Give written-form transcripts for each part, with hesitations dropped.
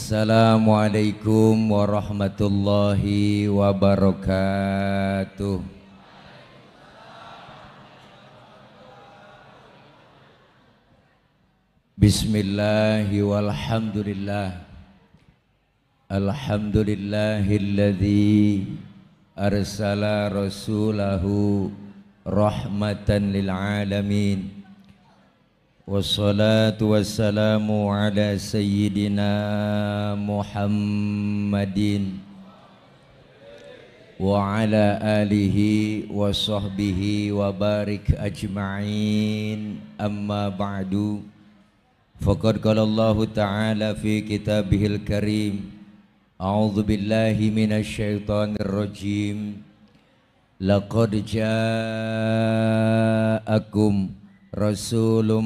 Assalamualaikum warahmatullahi wabarakatuh. Bismillahi walhamdulillah. Alhamdulillahilladzi arsala rasulahu rahmatan lil alamin. Wassalatu wassalamu ala sayyidina Muhammadin wa ala alihi wa sahbihi wa barik ajma'in. Amma ba'du. Faqad qala Allah ta'ala fi kitabihil karim. A'udzu billahi minasy syaithanir rajim. Laqad ja'akum Rasulun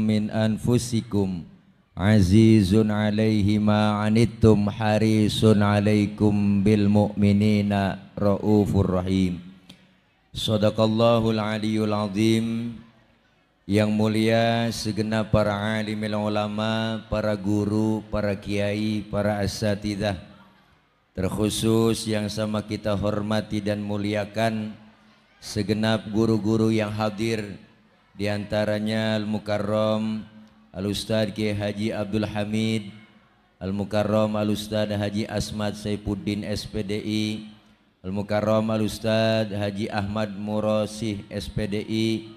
min anfusikum azizun alaihi ma anittum harisun alaikum bil mu'minina raufur rahim. Shadaqallahul aliyul azim. Yang mulia segenap para alimil ulama, para guru, para kiai, para asatidzah, terkhusus yang sama kita hormati dan muliakan segenap guru-guru yang hadir, di antaranya Al-Mukarram Al-Ustadz Kiai Haji Abdul Hamid, Al-Mukarram Al-Ustadz Haji Asmad Saifuddin SPDI, Al-Mukarram Al-Ustadz Haji Ahmad Murosih SPDI,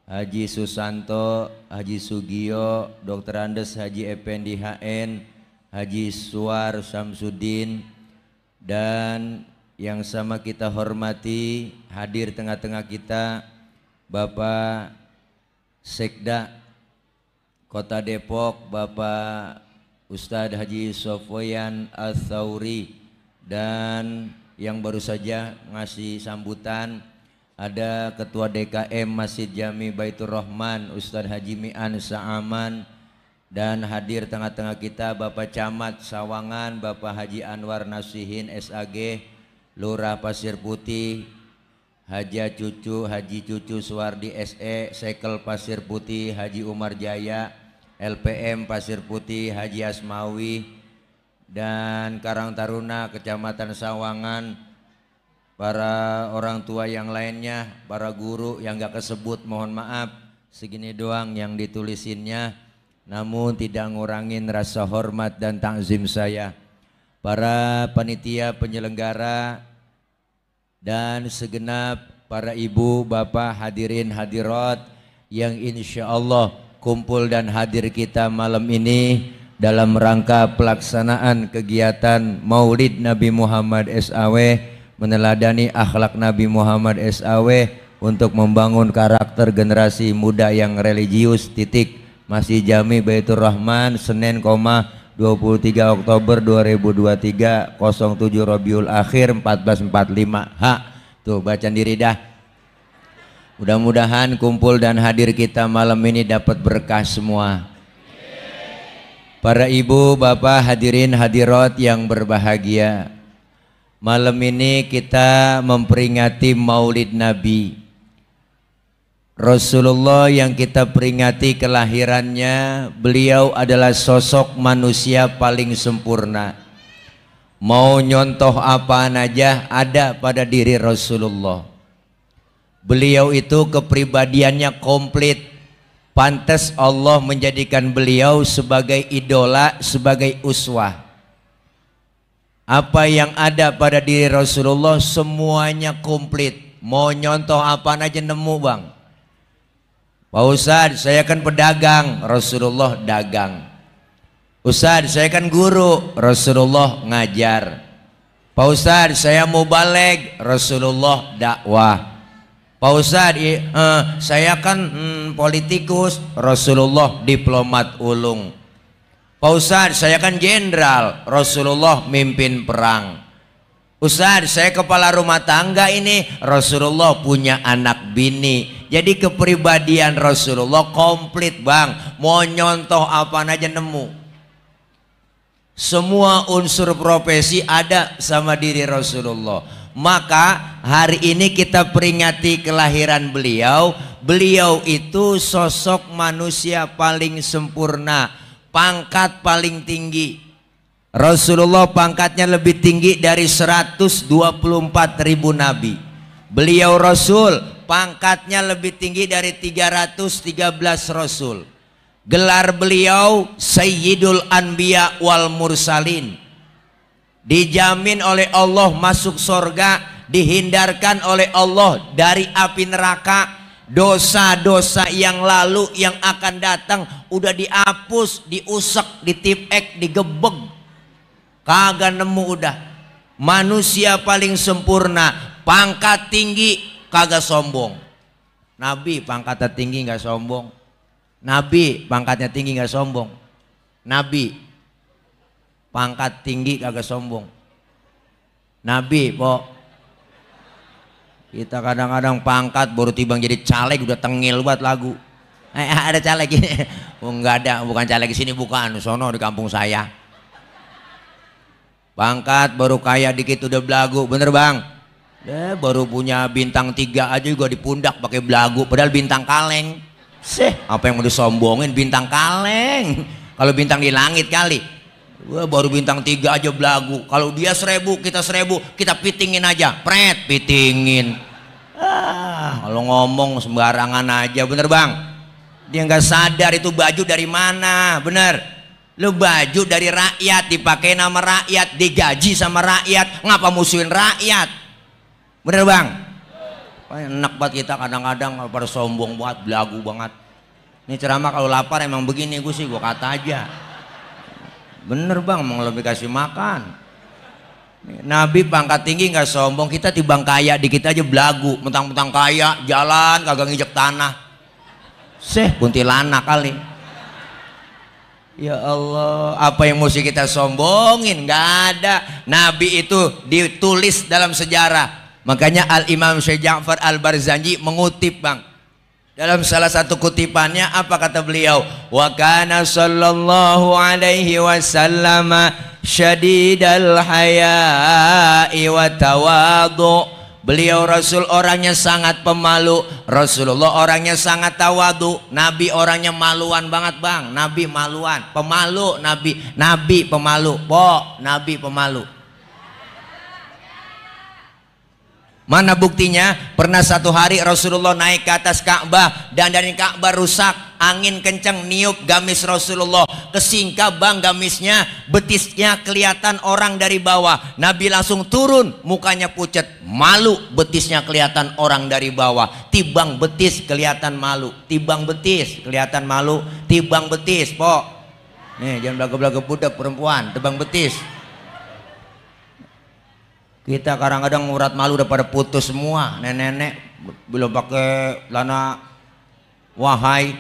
Haji Susanto, Haji Sugio, Dr. Andes Haji Effendi HN, Haji Suar Samsudin, dan yang sama kita hormati hadir tengah-tengah kita Bapak Sekda Kota Depok, Bapak Ustadz Haji Sofyan Al-Thawri, dan yang baru saja ngasih sambutan ada Ketua DKM Masjid Jami Baitur Rahman Ustadz Haji Mi'an Sa'aman, dan hadir tengah-tengah kita Bapak Camat Sawangan Bapak Haji Anwar Nasihin SAG, Lurah Pasir Putih Haji Cucu Suwardi SE, Sekel Pasir Putih Haji Umar Jaya, LPM Pasir Putih Haji Asmawi, dan Karang Taruna Kecamatan Sawangan, para orang tua yang lainnya, para guru yang gak kesebut mohon maaf, segini doang yang ditulisinnya, namun tidak ngurangin rasa hormat dan takzim saya. Para panitia penyelenggara dan segenap para ibu, bapak, hadirin hadirat yang insya Allah kumpul dan hadir kita malam ini dalam rangka pelaksanaan kegiatan Maulid Nabi Muhammad SAW, meneladani akhlak Nabi Muhammad SAW untuk membangun karakter generasi muda yang religius. Masjid Jami Baitur Rahman, Senin, 23 Oktober 2023, 07 Rabiul Akhir 1445. Tuh bacaan diri dah. Mudah-mudahan kumpul dan hadir kita malam ini dapat berkah semua. Para ibu, bapak, hadirin hadirat yang berbahagia, malam ini kita memperingati Maulid Nabi Rasulullah yang kita peringati kelahirannya. Beliau adalah sosok manusia paling sempurna. Mau nyontoh apaan aja ada pada diri Rasulullah. Beliau itu kepribadiannya komplit. Pantas Allah menjadikan beliau sebagai idola, sebagai uswah. Apa yang ada pada diri Rasulullah semuanya komplit. Mau nyontoh apaan aja nemu bang. Pak Ustadz, saya kan pedagang, Rasulullah dagang. Ustadz, saya kan guru, Rasulullah ngajar. Pak Ustadz, saya mau balik, Rasulullah dakwah. Pak Ustadz, saya kan politikus, Rasulullah diplomat ulung. Pak Ustadz, saya kan jenderal, Rasulullah mimpin perang. Ustadz, saya kepala rumah tangga ini, Rasulullah punya anak bini. Jadi kepribadian Rasulullah komplit bang. Mau nyontoh apa aja nemu. Semua unsur profesi ada sama diri Rasulullah. Maka hari ini kita peringati kelahiran beliau. Beliau itu sosok manusia paling sempurna, pangkat paling tinggi. Rasulullah pangkatnya lebih tinggi dari 124.000 nabi. Beliau Rasul, pangkatnya lebih tinggi dari 313 Rasul. Gelar beliau Sayyidul Anbiya wal Mursalin. Dijamin oleh Allah masuk surga, dihindarkan oleh Allah dari api neraka. Dosa-dosa yang lalu yang akan datang udah dihapus, diusek, ditipek, digebeg. Kagak nemu udah. Manusia paling sempurna, pangkat tinggi, kagak sombong. Nabi pangkatnya tinggi nggak sombong. Nabi pangkatnya tinggi nggak sombong. Nabi pangkat tinggi kagak sombong. Nabi po. Kita kadang-kadang pangkat baru tibang jadi caleg udah tengil buat lagu. Ada caleg gini. Oh, enggak ada, bukan caleg sini, bukan. Sono di kampung saya. Pangkat baru kaya dikit udah belagu, bener bang? Baru punya bintang 3 aja juga di pundak pakai belagu, padahal bintang kaleng. Apa yang mau disombongin, bintang kaleng? Kalau bintang di langit kali. Wah, baru bintang 3 aja belagu. Kalau dia 1000, kita 1000, kita pitingin aja, pret, pitingin. Kalau ngomong sembarangan aja, bener bang? Dia nggak sadar itu baju dari mana, bener? Lu baju dari rakyat, dipakai nama rakyat, digaji sama rakyat, ngapa musuhin rakyat? Bener bang? Enak banget kita kadang-kadang pada sombong banget, belagu banget. Ini ceramah kalau lapar emang begini gue sih, gue kata aja. Bener bang, mau lebih kasih makan. Nabi pangkat tinggi nggak sombong, kita tibang kaya dikit aja belagu, mentang-mentang kaya jalan kagak nginjek tanah. Kuntilanak kali. Ya Allah, apa yang mesti kita sombongin? Nggak ada. Nabi itu ditulis dalam sejarah. Makanya Al Imam Syekh Ja'far Al Barzanji mengutip bang. Dalam salah satu kutipannya apa kata beliau? Wa kana sallallahu alaihi wasallam syadidal haya'i wa tawadu. Beliau Rasul orangnya sangat pemalu. Rasulullah orangnya sangat tawadu. Nabi orangnya maluan banget bang. Nabi maluan, pemalu. Nabi pemalu. Nabi pemalu. Mana buktinya? Pernah satu hari Rasulullah naik ke atas Ka'bah dan dari Ka'bah rusak, angin kencang niup gamis Rasulullah, kesingkap bang gamisnya, betisnya kelihatan orang dari bawah. Nabi langsung turun, mukanya pucat, malu, betisnya kelihatan orang dari bawah. Tibang betis kelihatan malu, tibang betis kelihatan malu, tibang betis, po. Nih jangan belagu-belagu budak perempuan, tibang betis. Kita kadang-kadang urat malu udah pada putus semua, nenek-nenek belum pakai celana wahai,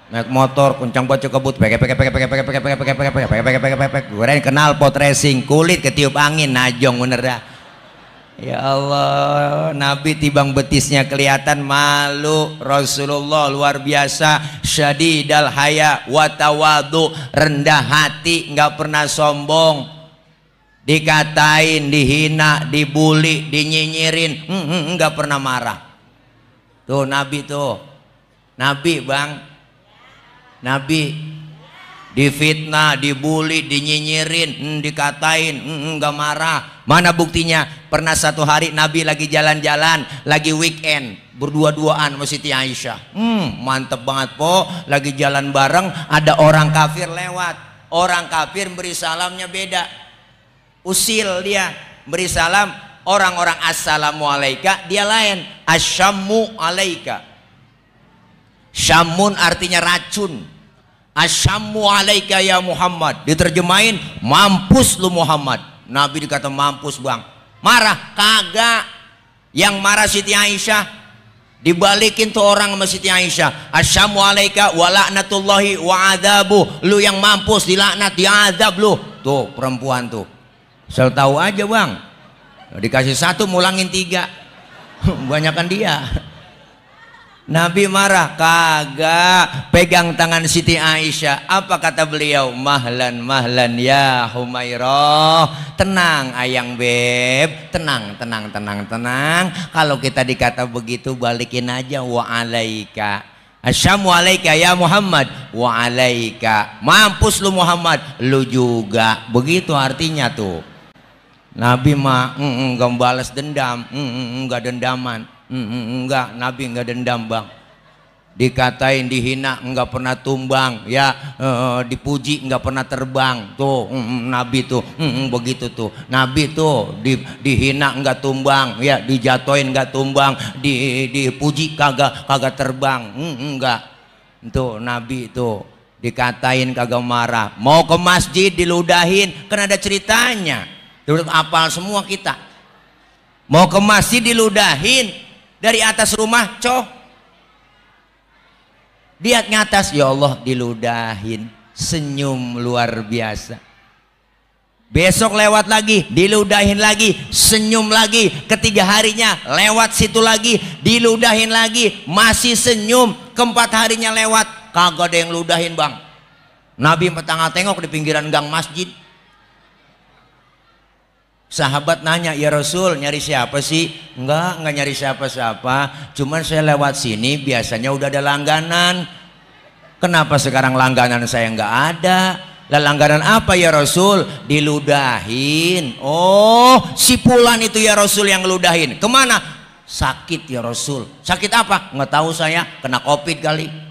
naik motor kencang banget kebut, gue kenal pot racing, kulit ketiup angin, najong bener dah. Ya Allah, Nabi tibang betisnya kelihatan malu. Rasulullah luar biasa, syadidal haya wa tawadu, rendah hati, nggak pernah sombong. Dikatain, dihina, dibully, dinyinyirin, nggak pernah marah. Tuh Nabi tuh, Nabi bang, Nabi difitnah, dibully, dinyinyirin, dikatain, nggak marah. Mana buktinya? Pernah satu hari Nabi lagi jalan-jalan, lagi weekend, berdua-duaan sama Siti Aisyah. Mantep banget po, lagi jalan bareng, ada orang kafir lewat. Orang kafir beri salamnya beda. Usil dia beri salam, orang-orang assalamualaika, dia lain asyammu alaika. Syamun artinya racun. Asyammu alaika ya Muhammad, diterjemahin mampus lu Muhammad. Nabi dikata mampus bang, marah kagak. Yang marah Siti Aisyah, dibalikin tuh orang sama Siti Aisyah, asyammu alaika wa la'natullahi wa adabu. Lu yang mampus, dilaknat, diadab lu. Tuh perempuan tuh, sel tahu aja bang, dikasih 1 mulangin 3. Banyakan dia. Nabi marah kagak, pegang tangan Siti Aisyah. Apa kata beliau? Mahlan mahlan ya Humairah, tenang ayang beb, tenang. Kalau kita dikata begitu balikin aja wa alaika. Assalamu alaika ya Muhammad wa alaika. Mampus lu Muhammad, lu juga. Begitu artinya tuh. Nabi mah enggak balas dendam, enggak dendaman, enggak, Nabi enggak dendam bang. Dikatain, dihina enggak pernah tumbang, ya dipuji enggak pernah terbang. Tuh Nabi tuh begitu tuh. Nabi tuh dihina enggak tumbang, ya dijatoin enggak tumbang, dipuji kagak terbang, enggak. Tuh Nabi tuh dikatain kagak marah. Mau ke masjid diludahin, kan ada ceritanya. Terus apal semua kita. Mau ke masjid diludahin dari atas rumah, lihat ngatas, ya Allah diludahin, senyum luar biasa. Besok lewat lagi, diludahin lagi, senyum lagi. Ketiga harinya lewat situ lagi, diludahin lagi, masih senyum. Keempat harinya lewat, kagak ada yang ludahin bang. Nabi petangga tengok di pinggiran gang masjid. Sahabat nanya, ya Rasul nyari siapa sih? Enggak nyari siapa-siapa, cuman saya lewat sini biasanya udah ada langganan. Kenapa sekarang langganan saya enggak ada? Lah langganan apa ya Rasul? Diludahin. Oh si Fulan itu ya Rasul yang ngeludahin. Kemana? Sakit ya Rasul. Sakit apa? Nggak tahu saya, kena covid kali.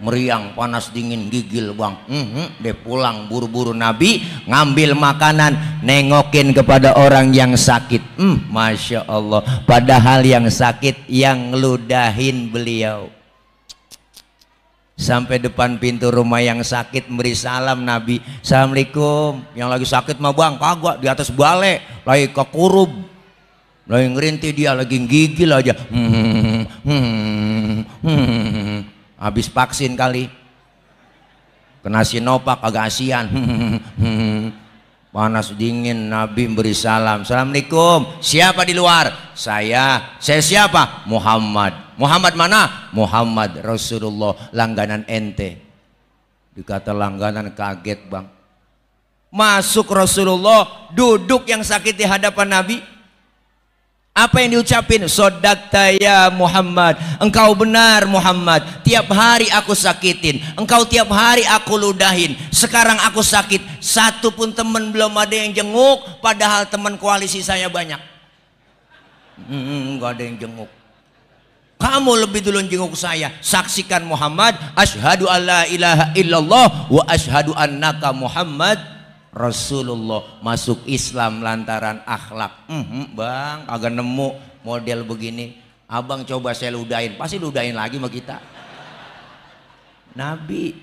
Meriang, panas, dingin, gigil bang. Dia pulang buru-buru. Nabi ngambil makanan, nengokin kepada orang yang sakit. Masya Allah. Padahal yang sakit yang ngeludahin beliau. Sampai depan pintu rumah yang sakit, beri salam Nabi. Assalamualaikum. Yang lagi sakit mah bang kagak, di atas balai lagi kekurub, lagi ngerintih, dia lagi gigil aja. Habis vaksin kali, kena Sinovac agak asian. Panas dingin. Nabi beri salam. Assalamualaikum. Siapa di luar? Saya siapa? Muhammad. Muhammad mana? Muhammad Rasulullah, langganan ente. Dikata langganan kaget bang. Masuk Rasulullah, duduk yang sakit di hadapan Nabi. Apa yang diucapin? Sodakta ya Muhammad, engkau benar Muhammad, tiap hari aku sakitin, engkau tiap hari aku ludahin. Sekarang aku sakit, satu pun teman belum ada yang jenguk, padahal teman koalisi saya banyak. Enggak ada yang jenguk. Kamu lebih dulu jenguk saya. Saksikan Muhammad, asyhadu alla ilaha illallah wa asyhadu annaka Muhammad Rasulullah. Masuk Islam lantaran akhlak. Bang agak nemu model begini. Abang coba saya ludahin, pasti ludahin lagi sama kita. Nabi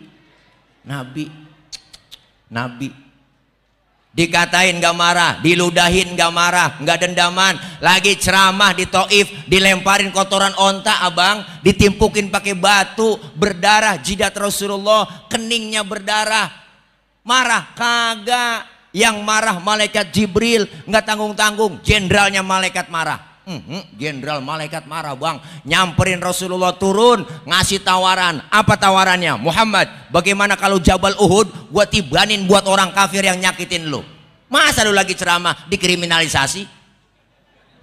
dikatain gak marah, diludahin gak marah, gak dendaman. Lagi ceramah di Taif, dilemparin kotoran onta abang, ditimpukin pakai batu, berdarah jidat Rasulullah, keningnya berdarah. Marah? Kagak. Yang marah malaikat Jibril, nggak tanggung-tanggung, jenderalnya malaikat marah. Jenderal malaikat marah bang, nyamperin Rasulullah, turun, ngasih tawaran. Apa tawarannya? Muhammad, bagaimana kalau Jabal Uhud gua tibanin buat orang kafir yang nyakitin lu? Masa lu lagi ceramah dikriminalisasi?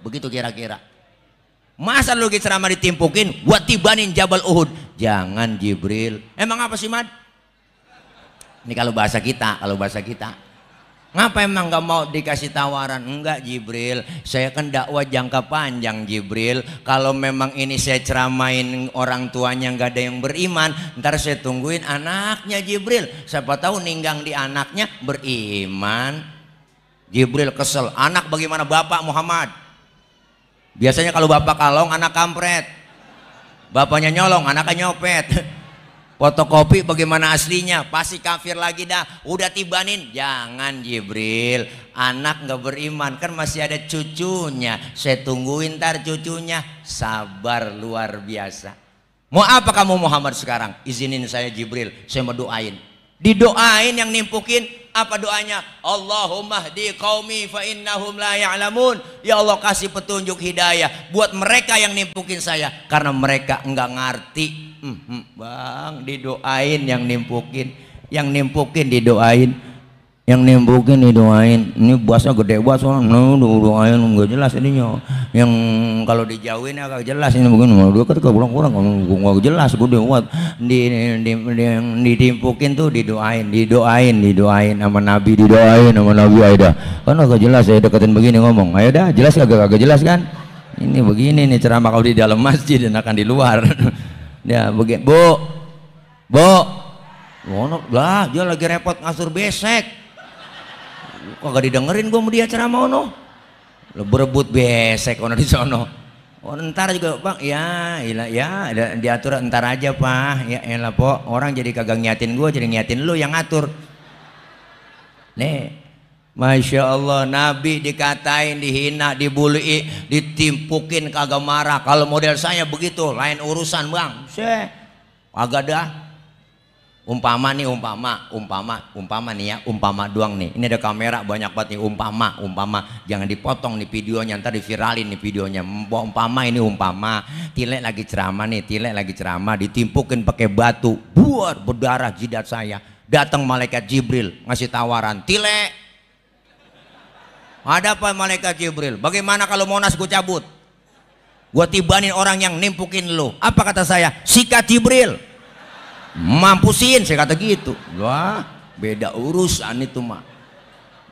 Begitu kira-kira. Masa lu lagi ceramah ditimpukin buat tibanin Jabal Uhud? Jangan Jibril. Emang apa sih Mad? Ini kalau bahasa kita, ngapa emang nggak mau dikasih tawaran? Enggak Jibril, saya kan dakwah jangka panjang Jibril. Kalau memang ini saya ceramain orang tuanya nggak ada yang beriman, ntar saya tungguin anaknya Jibril, siapa tahu ninggang di anaknya beriman. Jibril kesel, anak bagaimana bapak Muhammad? Biasanya kalau bapak kalong anak kampret, bapaknya nyolong anaknya nyopet. Fotokopi bagaimana aslinya? Pasti kafir lagi dah. Udah tibanin. Jangan Jibril, anak nggak beriman, kan masih ada cucunya. Saya tungguin ntar cucunya. Sabar luar biasa. Mau apa kamu Muhammad sekarang? Izinin saya Jibril, saya mau doain. Didoain yang nimpukin. Apa doanya? Allahumma hdi qaumi fa innahum la ya'lamun. Ya Allah kasih petunjuk hidayah buat mereka yang nimpukin saya, karena mereka enggak ngerti. Bang didoain yang nimpukin didoain. Yang nimbukin didoain. Ini bahasa gede banget soalnya. Doain nggak jelas ininya. Yang kalau dijauhin agak jelas ini begini. Dia ketika kurang-kurang nggak jelas. Gue buat ditimpukin tuh didoain sama Nabi, didoain sama Nabi. Aida kan agak jelas ya, deketin begini ngomong. Ayo dah jelas agak jelas kan. Ini begini nih ceramah kalau di dalam masjid dan akan di luar. Ya begini. Bu lah dia lagi repot ngasur besek. Kagak didengerin gue sama dia ceramah ono. Lo berebut besek ono di sono. Oh ntar juga bang, ya diatur ntar aja pak. Ya elah po, orang jadi kagak ngiatin gue, jadi ngiatin lu yang ngatur. Nih, masya Allah, Nabi dikatain, dihina, dibully, ditimpukin kagak marah. Kalau model saya begitu, lain urusan bang. Kagak dah. Umpama nih umpama doang nih. Ini ada kamera banyak banget nih, umpama jangan dipotong nih videonya, ntar diviralin nih videonya. Umpama ini Tilek lagi ceramah ditimpukin pakai batu, buat berdarah jidat saya. Datang malaikat Jibril ngasih tawaran, Tilek ada apa malaikat Jibril? Bagaimana kalau Monas gue cabut? Gue tibanin orang yang nimpukin lo. Apa kata saya? Sikat Jibril. Mampusin saya kata gitu. Wah beda urusan itu mah.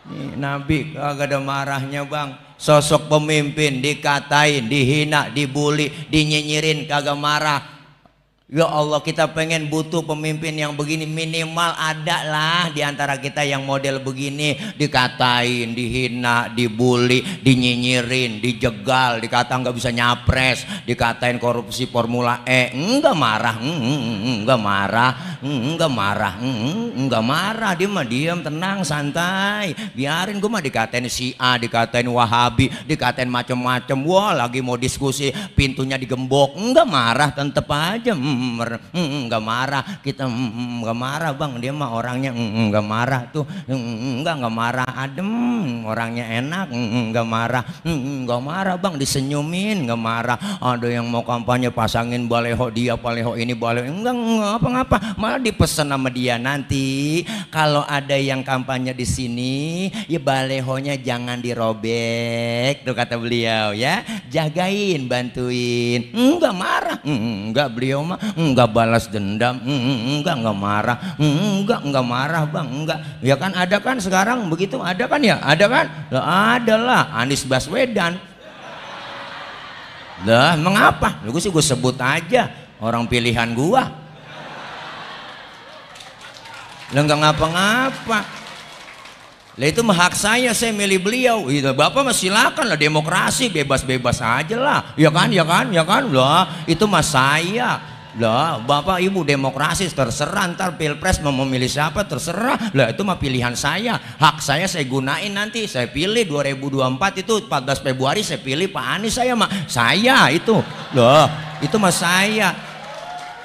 Nih, Nabi kagak ada marahnya bang. Sosok pemimpin dikatain, dihina, dibully, dinyinyirin kagak marah. Ya Allah, kita pengen butuh pemimpin yang begini. Minimal ada lah diantara kita yang model begini. Dikatain, dihina, dibully, dinyinyirin, dijegal, dikata nggak bisa nyapres, dikatain korupsi Formula E. Enggak marah, enggak marah. Dia mah diam, tenang, santai. Biarin gue mah dikatain Syiah, dikatain Wahabi, dikatain macem-macem. Wah lagi mau diskusi, pintunya digembok. Enggak marah, tetep aja. Enggak marah, kita enggak marah bang. Dia mah orangnya enggak marah tuh, enggak marah, adem, orangnya enak, enggak marah bang, disenyumin, enggak marah. Ada yang mau kampanye pasangin baleho dia, baleho ini, baleho enggak apa-apa, malah dipesen sama dia. Nanti kalau ada yang kampanye di sini, ya balehonya jangan dirobek, tuh kata beliau ya, jagain, bantuin. Enggak marah, enggak, beliau mah enggak balas dendam, enggak marah, enggak marah bang, enggak. Ya kan ada kan sekarang begitu, ada kan ya, ada kan, ada lah Anies Baswedan. Lah mengapa? Gue sih gue sebut aja orang pilihan gua. Lah enggak ngapa-ngapa. Lah itu mah hak saya milih beliau. Itu Bapak mah silakan lah, demokrasi, bebas-bebas aja lah. Ya kan. Lah itu mah saya. Lah Bapak Ibu demokrasi, terserah ntar pilpres mau memilih siapa terserah. Lah itu mah pilihan saya, hak saya gunain. Nanti saya pilih 2024 itu 14 Februari saya pilih Pak Anies. Saya itu loh, itu mah saya.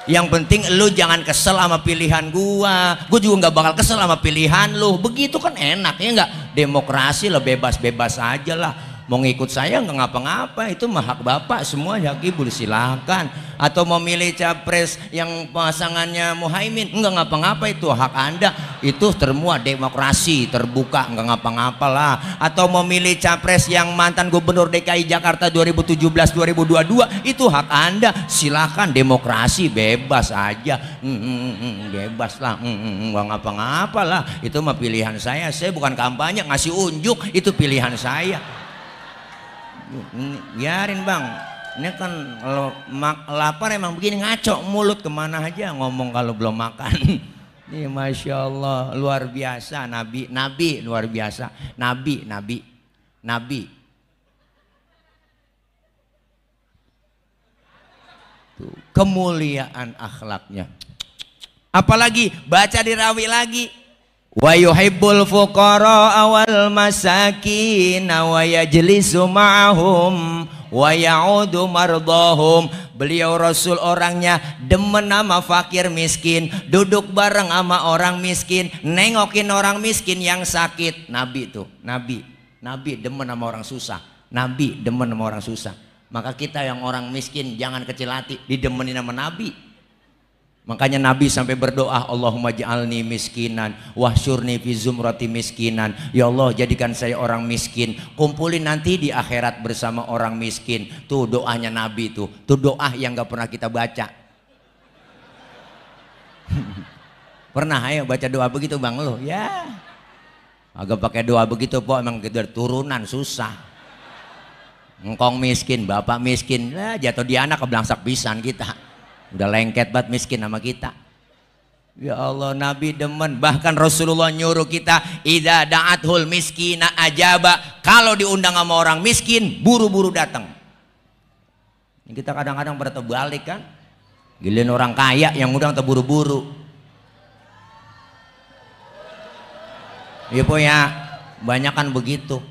Yang penting lu jangan kesel sama pilihan gua juga nggak bakal kesel sama pilihan lu. Begitu kan enak ya nggak? Demokrasi lah, bebas-bebas aja lah. Mau ngikut saya nggak ngapa-ngapa, itu mah hak Bapak semua, hak Ibu, silakan. Atau mau milih capres yang pasangannya Muhaimin, nggak ngapa-ngapa, itu hak Anda, itu semua demokrasi terbuka, nggak ngapa-ngapa lah. Atau mau milih capres yang mantan gubernur DKI Jakarta 2017-2022, itu hak Anda, silakan, demokrasi, bebas aja, bebas lah, nggak ngapa-ngapa lah. Itu mah pilihan saya bukan kampanye ngasih unjuk, itu pilihan saya. Biarin bang, ini kan kalau lapar emang begini, ngaco mulut kemana aja ngomong kalau belum makan. Ini masya Allah luar biasa, nabi luar biasa, nabi. Tuh, kemuliaan akhlaknya. Apalagi baca dirawi lagi. Wa yuhibbul fuqara wal masakin wa yajlisu ma'ahum wa ya'udu mardahum. Beliau Rasul orangnya demen sama fakir miskin, duduk bareng sama orang miskin, nengokin orang miskin yang sakit. Nabi tuh, Nabi demen sama orang susah. Nabi demen sama orang susah. Maka kita yang orang miskin jangan kecil hati, didemenin sama Nabi. Makanya Nabi sampai berdoa, Allahumma ja'alni miskinan wahsyurni fi zumrati miskinan. Ya Allah, jadikan saya orang miskin, kumpulin nanti di akhirat bersama orang miskin. Tuh doanya Nabi tuh. Tuh doa yang gak pernah kita baca. Pernah ayo baca doa begitu bang lo? Ya. Agak pakai doa begitu po, emang kita turunan susah. Engkong miskin, bapak miskin, lah jatuh di anak keblangsak pisan kita. Udah lengket banget miskin sama kita. Ya Allah, Nabi demen. Bahkan Rasulullah nyuruh kita, idza da'athul miskina ajaba. Kalau diundang sama orang miskin, buru-buru datang. Kita kadang-kadang terbalik kan. Giliran orang kaya yang undang terburu-buru. Iya po ya, banyak kan begitu.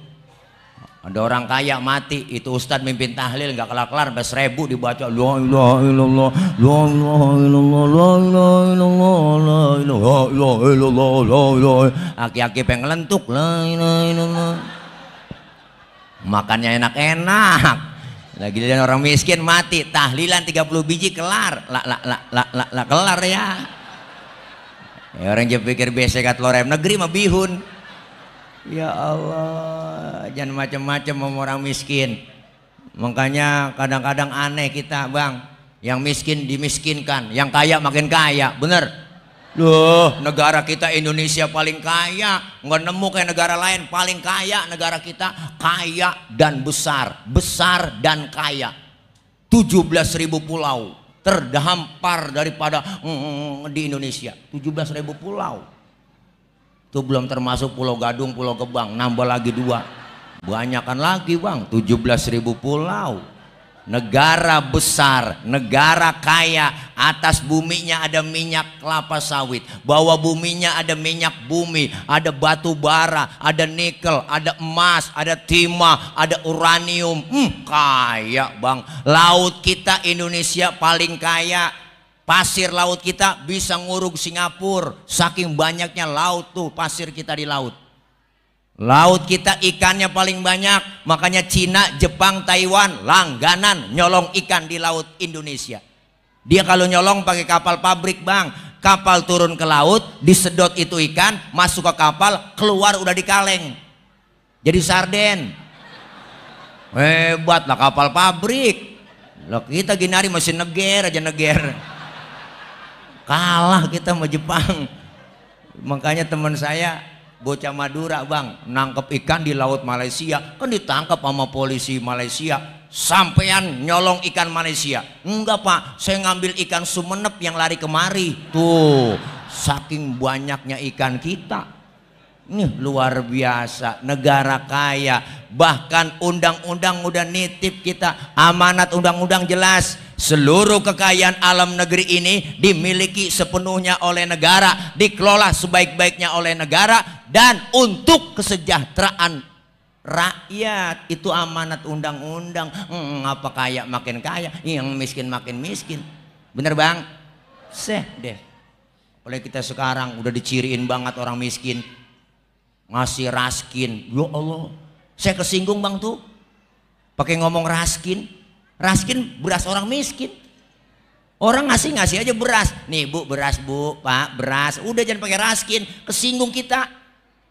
Ada orang kaya mati, itu ustadz mimpin tahlil nggak kelar-kelar, sampai 1000 dibaca la ilaha illallah, la ilaha illallah, la ilaha illallah, la ilaha illallah, la ilaha. Aki-aki pengen lentuk, la ilaha illallah. Makannya enak-enak. Lagi dan orang miskin mati, tahlilan 30 biji kelar, la kelar ya. Ya orang dia pikir biasa kat lorem negeri mah bihun. Ya Allah, jangan macam-macam sama orang miskin. Makanya kadang-kadang aneh kita bang, yang miskin dimiskinkan, yang kaya makin kaya, bener? Loh, negara kita Indonesia paling kaya, nggak nemu kayak negara lain, paling kaya negara kita, kaya dan besar, besar dan kaya. 17.000 pulau, terdampar daripada di Indonesia, 17.000 pulau. Itu belum termasuk Pulau Gadung, Pulau Gebang, nambah lagi 2. Banyakan lagi bang, 17.000 pulau. Negara besar, negara kaya. Atas buminya ada minyak kelapa sawit, bawah buminya ada minyak bumi, ada batu bara, ada nikel, ada emas, ada timah, ada uranium. Kaya bang. Laut kita Indonesia paling kaya. Pasir laut kita bisa nguruk Singapura, saking banyaknya laut tuh pasir kita di laut. Laut kita ikannya paling banyak, makanya Cina, Jepang, Taiwan langganan nyolong ikan di laut Indonesia. Dia kalau nyolong pakai kapal pabrik bang, kapal turun ke laut, disedot itu ikan, masuk ke kapal, keluar udah di kaleng, jadi sarden. Hebat lah kapal pabrik. Loh kita ginari masih neger aja neger. Kalah kita sama Jepang. Makanya teman saya bocah Madura bang, nangkep ikan di laut Malaysia, kan ditangkap sama polisi Malaysia. Sampean nyolong ikan Malaysia? Enggak pak, saya ngambil ikan Sumenep yang lari kemari. Tuh, saking banyaknya ikan kita. Ini luar biasa, negara kaya. Bahkan undang-undang udah nitip kita, amanat undang-undang jelas. Seluruh kekayaan alam negeri ini dimiliki sepenuhnya oleh negara, dikelola sebaik-baiknya oleh negara, dan untuk kesejahteraan rakyat. Itu amanat undang-undang. Apa kaya makin kaya, yang miskin makin miskin. Bener bang? Seh deh. Oleh kita sekarang udah diciriin banget orang miskin, ngasih raskin. Ya Allah, saya kesinggung bang tuh pakai ngomong raskin. Raskin beras orang miskin. Orang ngasih aja beras. Nih bu, beras bu, pak, beras. Udah jangan pakai raskin, kesinggung kita.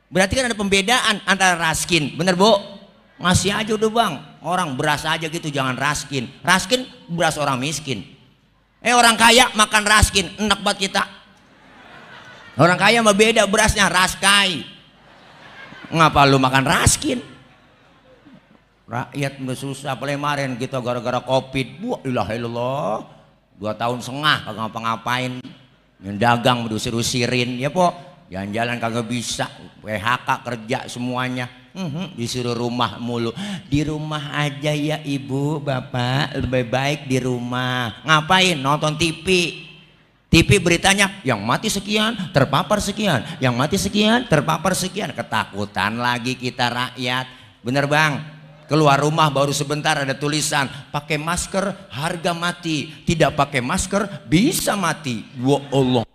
Berarti kan ada pembedaan antara raskin, bener bu? Ngasih aja udah bang. Orang beras aja gitu, jangan raskin. Raskin beras orang miskin. Orang kaya makan raskin, enak buat kita. Orang kaya mah beda berasnya, raskai. Ngapa lu makan raskin? Rakyat udah susah, apalagi kemarin kita gara-gara covid, wah ilaha illallah, 2,5 tahun kagak ngapa-ngapain, yang dagang diusir-usirin, ya po, jalan-jalan kagak bisa, PHK kerja semuanya, disuruh rumah mulu. Di rumah aja ya ibu, bapak, lebih baik di rumah. Ngapain? Nonton TV. TV beritanya yang mati sekian, terpapar sekian, yang mati sekian, terpapar sekian. Ketakutan lagi kita rakyat, bener bang? Keluar rumah baru sebentar ada tulisan pakai masker harga mati, tidak pakai masker bisa mati. Ya Allah,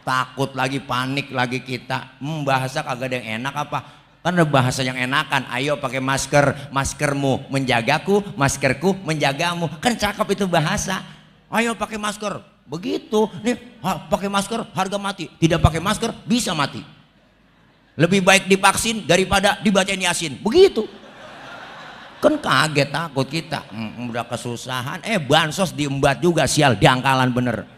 takut lagi, panik lagi kita. Bahasa kagak ada yang enak apa? Kan ada bahasa yang enakan. Ayo pakai masker, maskermu menjagaku, maskerku menjagamu. Kan cakep itu bahasa. Ayo pakai masker, Begitu nih, pakai masker harga mati, tidak pakai masker bisa mati. Lebih baik divaksin daripada dibacain Yasin. Begitu. Kan kaget takut kita, udah kesusahan, bansos diembat juga, sial dangkalan bener.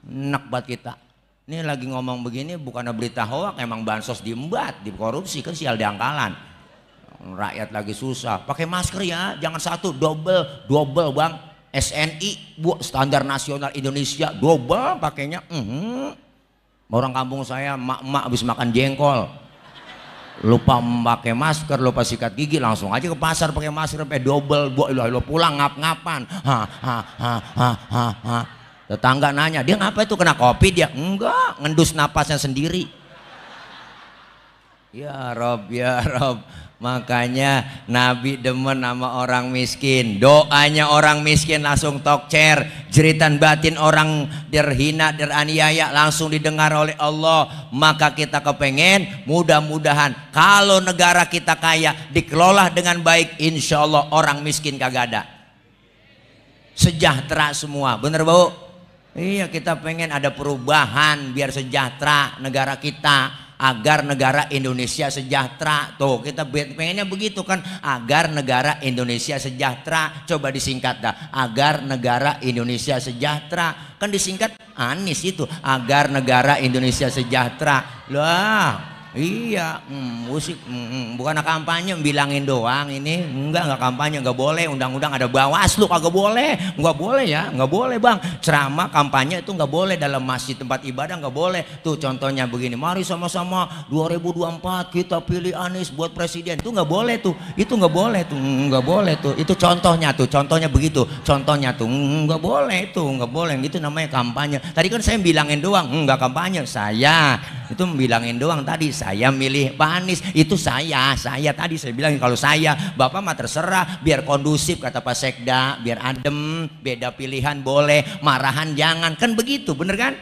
Enak buat kita. Ini lagi ngomong begini bukan berita hoak, emang bansos diembat, dikorupsi, kan sial dangkalan. Rakyat lagi susah, pakai masker ya, jangan satu, double bang. SNI, standar nasional Indonesia, double pakainya. Orang kampung saya, mak habis makan jengkol, lupa pakai masker, lupa sikat gigi, langsung aja ke pasar pakai masker, sampai double, lo pulang ngap-ngapan, Tetangga nanya, dia ngapa itu, kena kopi dia? Enggak, ngendus napasnya sendiri. Ya Rob, ya Rob. Makanya Nabi demen sama orang miskin. Doanya orang miskin langsung tokcer. Jeritan batin orang terhina, teraniaya langsung didengar oleh Allah. Maka kita kepengen mudah-mudahan kalau negara kita kaya dikelola dengan baik, insya Allah orang miskin kagak ada. Sejahtera semua, bener Bu? Iya, kita pengen ada perubahan biar sejahtera negara kita, agar negara Indonesia sejahtera. Tuh kita pengennya begitu kan, agar negara Indonesia sejahtera. Coba disingkat dah, agar negara Indonesia sejahtera. Kan disingkat Anies itu, agar negara Indonesia sejahtera. Lah iya, musik bukan kampanye bilangin doang ini. Enggak kampanye, enggak boleh. Undang-undang ada Bawaslu kagak boleh. Enggak boleh ya, enggak boleh bang. Ceramah kampanye itu enggak boleh dalam masjid tempat ibadah, enggak boleh. Tuh contohnya begini, mari sama-sama 2024 kita pilih Anies buat presiden. Itu enggak boleh tuh. Itu enggak boleh tuh. Enggak boleh tuh. Itu contohnya tuh. Contohnya begitu. Contohnya tuh enggak boleh itu. Enggak boleh. Itu namanya kampanye. Tadi kan saya bilangin doang, enggak kampanye. Saya itu bilangin doang tadi. Saya milih Pak Anies, itu saya tadi saya bilang kalau saya, Bapak mah terserah, biar kondusif kata Pak Sekda, biar adem, beda pilihan boleh, marahan jangan, kan begitu, bener kan?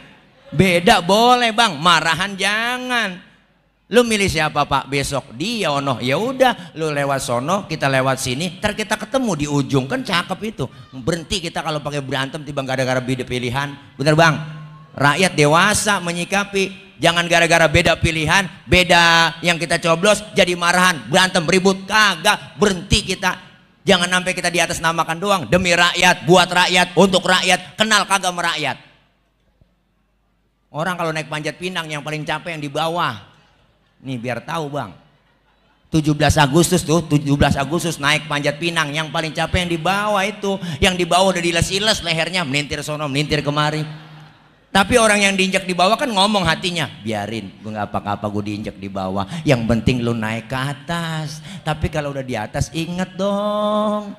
Beda boleh bang, marahan jangan. Lu milih siapa Pak besok? Dia ono, ya udah, lu lewat sono, kita lewat sini, ntar kita ketemu di ujung, kan cakep itu. Berhenti kita kalau pakai berantem tiba gara-gara beda pilihan, bener bang? Rakyat dewasa menyikapi. Jangan gara-gara beda pilihan, beda yang kita coblos jadi marahan, berantem, ribut, kagak. Berhenti kita. Jangan sampai kita di atas namakan doang. Demi rakyat, buat rakyat, untuk rakyat, kenal kagak merakyat. Orang kalau naik Panjat Pinang yang paling capek yang di bawah. Nih biar tahu bang, 17 Agustus tuh, 17 Agustus naik Panjat Pinang, yang paling capek yang di bawah itu. Yang di bawah udah diles-iles lehernya, melintir sono, melintir kemari. Tapi orang yang diinjak di bawah kan ngomong hatinya, biarin, gue gak apa-apa gue diinjak di bawah. Yang penting lu naik ke atas. Tapi kalau udah di atas inget dong,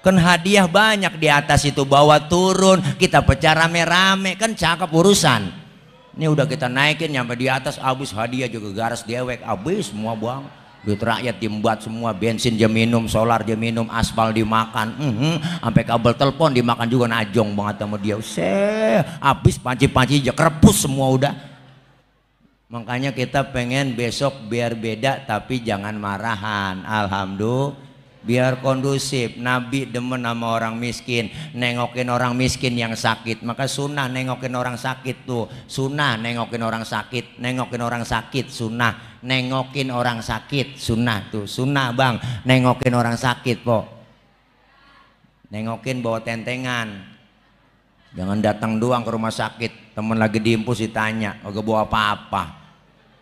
kan hadiah banyak di atas itu, bawa turun, kita pecah rame-rame, kan cakep urusan. Ini udah kita naikin nyampe di atas, habis hadiah juga garas dewek, habis semua bang. Duit rakyat diembat semua, bensin dia minum, solar dia minum, aspal dimakan, sampai kabel telepon dimakan juga, najong banget sama dia. Habis panci-panci aja kerepus semua udah. Makanya kita pengen besok biar beda tapi jangan marahan. Alhamdulillah, biar kondusif. Nabi demen sama orang miskin, nengokin orang miskin yang sakit. Maka sunnah nengokin orang sakit tuh, sunnah nengokin orang sakit, nengokin orang sakit sunnah, nengokin orang sakit sunnah tuh, sunnah bang, nengokin orang sakit po, nengokin bawa tentengan. Jangan datang doang ke rumah sakit, temen lagi diimpus ditanya, kagak bawa apa-apa.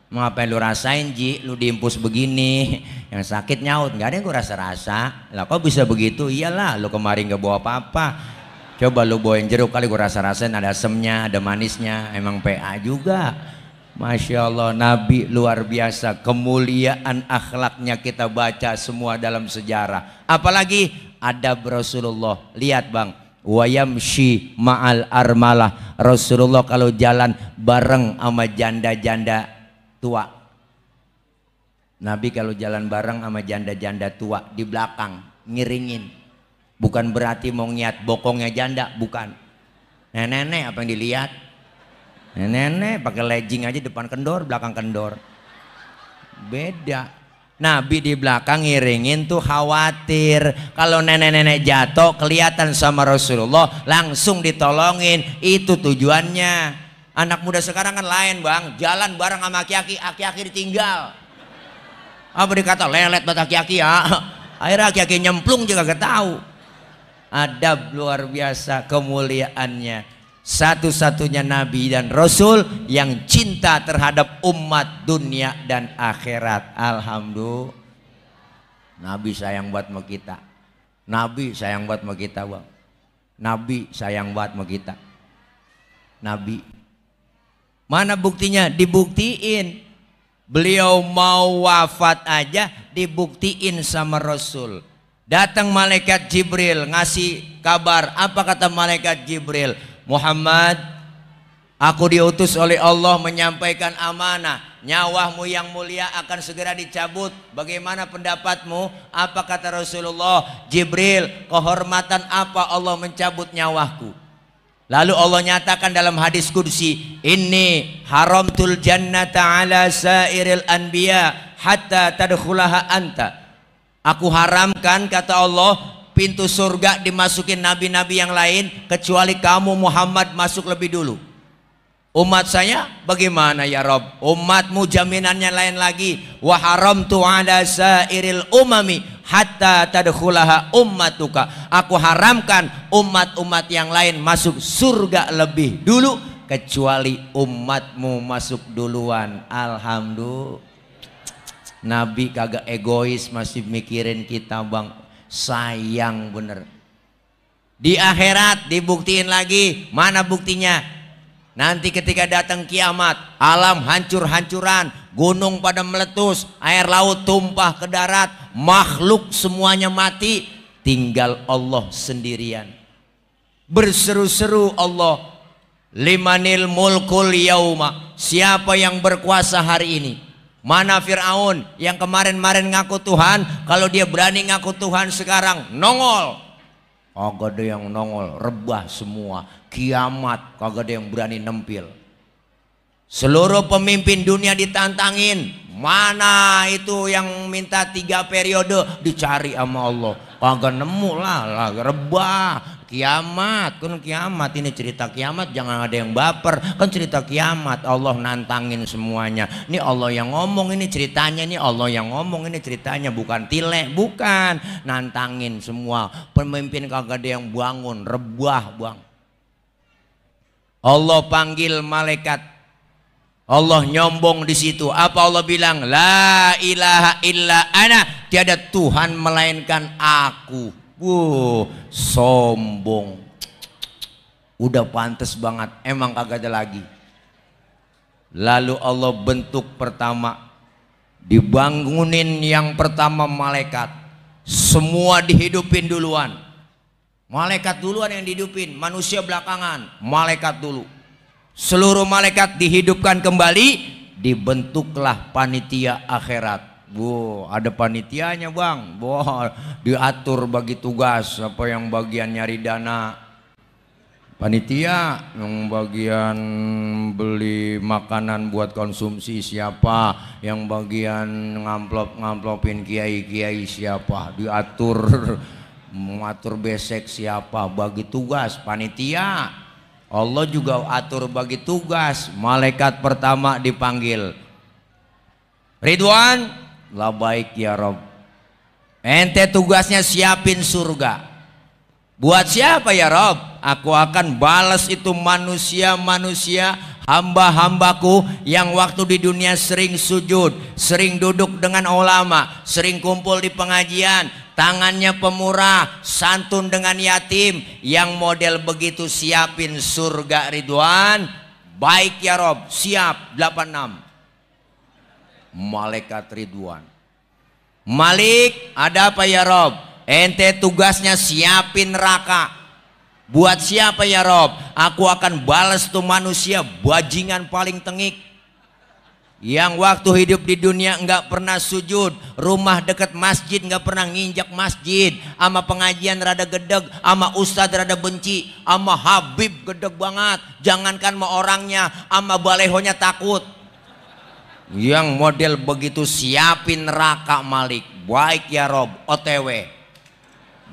Mau apa yang lu rasain Ji, lu diimpus begini, yang sakit nyaut, nggak ada yang gue rasa-rasa. Lah kok bisa begitu? Iyalah, lu kemarin nggak bawa apa-apa. Coba lu bawain jeruk kali gue rasa-rasain, ada asemnya, ada manisnya, emang PA juga. Masya Allah, Nabi luar biasa, kemuliaan akhlaknya kita baca semua dalam sejarah. Apalagi adab Rasulullah, lihat bang, wayamshi ma'al armalah. Rasulullah kalau jalan bareng sama janda-janda tua. Nabi kalau jalan bareng sama janda-janda tua di belakang ngiringin. Bukan berarti mau ngiat bokongnya janda, bukan. Nenek apa yang dilihat? Nenek pakai legging aja depan kendor, belakang kendor. Beda. Nabi di belakang ngiringin tuh khawatir kalau nenek-nenek jatuh kelihatan sama Rasulullah langsung ditolongin. Itu tujuannya. Anak muda sekarang kan lain bang, jalan bareng sama aki-aki, aki-aki ditinggal. Apa dikata lelet buat aki-aki ya. Akhirnya aki-aki nyemplung juga gak tahu. Adab luar biasa kemuliaannya. Satu-satunya Nabi dan Rasul yang cinta terhadap umat dunia dan akhirat. Alhamdulillah. Nabi sayang buat sama kita. Nabi sayang buat sama kita bang. Nabi sayang buat sama kita. Nabi. Mana buktinya? Dibuktiin. Beliau mau wafat aja dibuktiin sama Rasul. Datang malaikat Jibril ngasih kabar. Apa kata malaikat Jibril? Muhammad, aku diutus oleh Allah menyampaikan amanah. Nyawamu yang mulia akan segera dicabut. Bagaimana pendapatmu? Apa kata Rasulullah? Jibril, kehormatan apa Allah mencabut nyawaku? Lalu Allah nyatakan dalam hadis qudsi, inni haramtul jannata ala sairil anbiya hatta tadkhulaha anta. Aku haramkan, kata Allah, pintu surga dimasukin nabi-nabi yang lain kecuali kamu Muhammad masuk lebih dulu. Umat saya bagaimana ya Rob? Umatmu jaminannya lain lagi. Wa haramtu ala sairil umami hatta tadkhulaha ummatuka. Aku haramkan umat-umat yang lain masuk surga lebih dulu kecuali umatmu masuk duluan. Alhamdulillah. Nabi kagak egois, masih mikirin kita bang. Sayang bener. Di akhirat dibuktiin lagi. Mana buktinya? Nanti ketika datang kiamat, alam hancur-hancuran, gunung pada meletus, air laut tumpah ke darat, makhluk semuanya mati, tinggal Allah sendirian. Berseru-seru Allah, limanil mulkul yauma, siapa yang berkuasa hari ini? Mana Fir'aun yang kemarin-kemarin ngaku Tuhan, kalau dia berani ngaku Tuhan sekarang nongol. Kagak ada yang nongol, rebah semua. Kiamat kagak ada yang berani nempil. Seluruh pemimpin dunia ditantangin. Mana itu yang minta 3 periode, dicari sama Allah. Kagak nemu lah, rebah. Kiamat, kan kiamat, ini cerita kiamat, jangan ada yang baper. Kan cerita kiamat, Allah nantangin semuanya. Ini Allah yang ngomong, ini ceritanya. Ini Allah yang ngomong, ini ceritanya. Bukan tilek, bukan. Nantangin semua. Pemimpin kagak ada yang bangun, rebah bang. Allah panggil malaikat. Allah nyombong di situ. Apa Allah bilang? La ilaha illa ana. Tiada Tuhan melainkan aku. Sombong. Udah pantas banget. Emang kagak ada lagi. Lalu Allah bentuk pertama. Dibangunin yang pertama malaikat. Semua dihidupin duluan. Malaikat duluan yang dihidupin. Manusia belakangan. Malaikat dulu. Seluruh malaikat dihidupkan kembali. Dibentuklah panitia akhirat. Ada panitianya bang. Diatur bagi tugas. Apa yang bagian nyari dana panitia, yang bagian beli makanan buat konsumsi siapa, yang bagian ngamplopin kiai-kiai siapa, diatur mengatur besek siapa, bagi tugas panitia. Allah juga atur bagi tugas. Malaikat pertama dipanggil, Ridwan, la baik ya Rob. Ente tugasnya siapin surga. Buat siapa ya Rob? Aku akan balas itu manusia-manusia, hamba-hambaku yang waktu di dunia sering sujud, sering duduk dengan ulama, sering kumpul di pengajian, tangannya pemurah, santun dengan yatim. Yang model begitu siapin surga Ridwan. Baik ya Rob, siap. 86 Malaikat Ridwan. Malik, ada apa ya Rob? Ente tugasnya siapin neraka. Buat siapa ya Rob? Aku akan balas tuh manusia bajingan paling tengik, yang waktu hidup di dunia nggak pernah sujud, rumah deket masjid nggak pernah nginjak masjid, ama pengajian rada gedeg, ama ustadz rada benci, ama Habib gedeg banget. Jangankan sama orangnya, ama balehonya takut. Yang model begitu siapin neraka Malik. Baik ya Rob, OTW.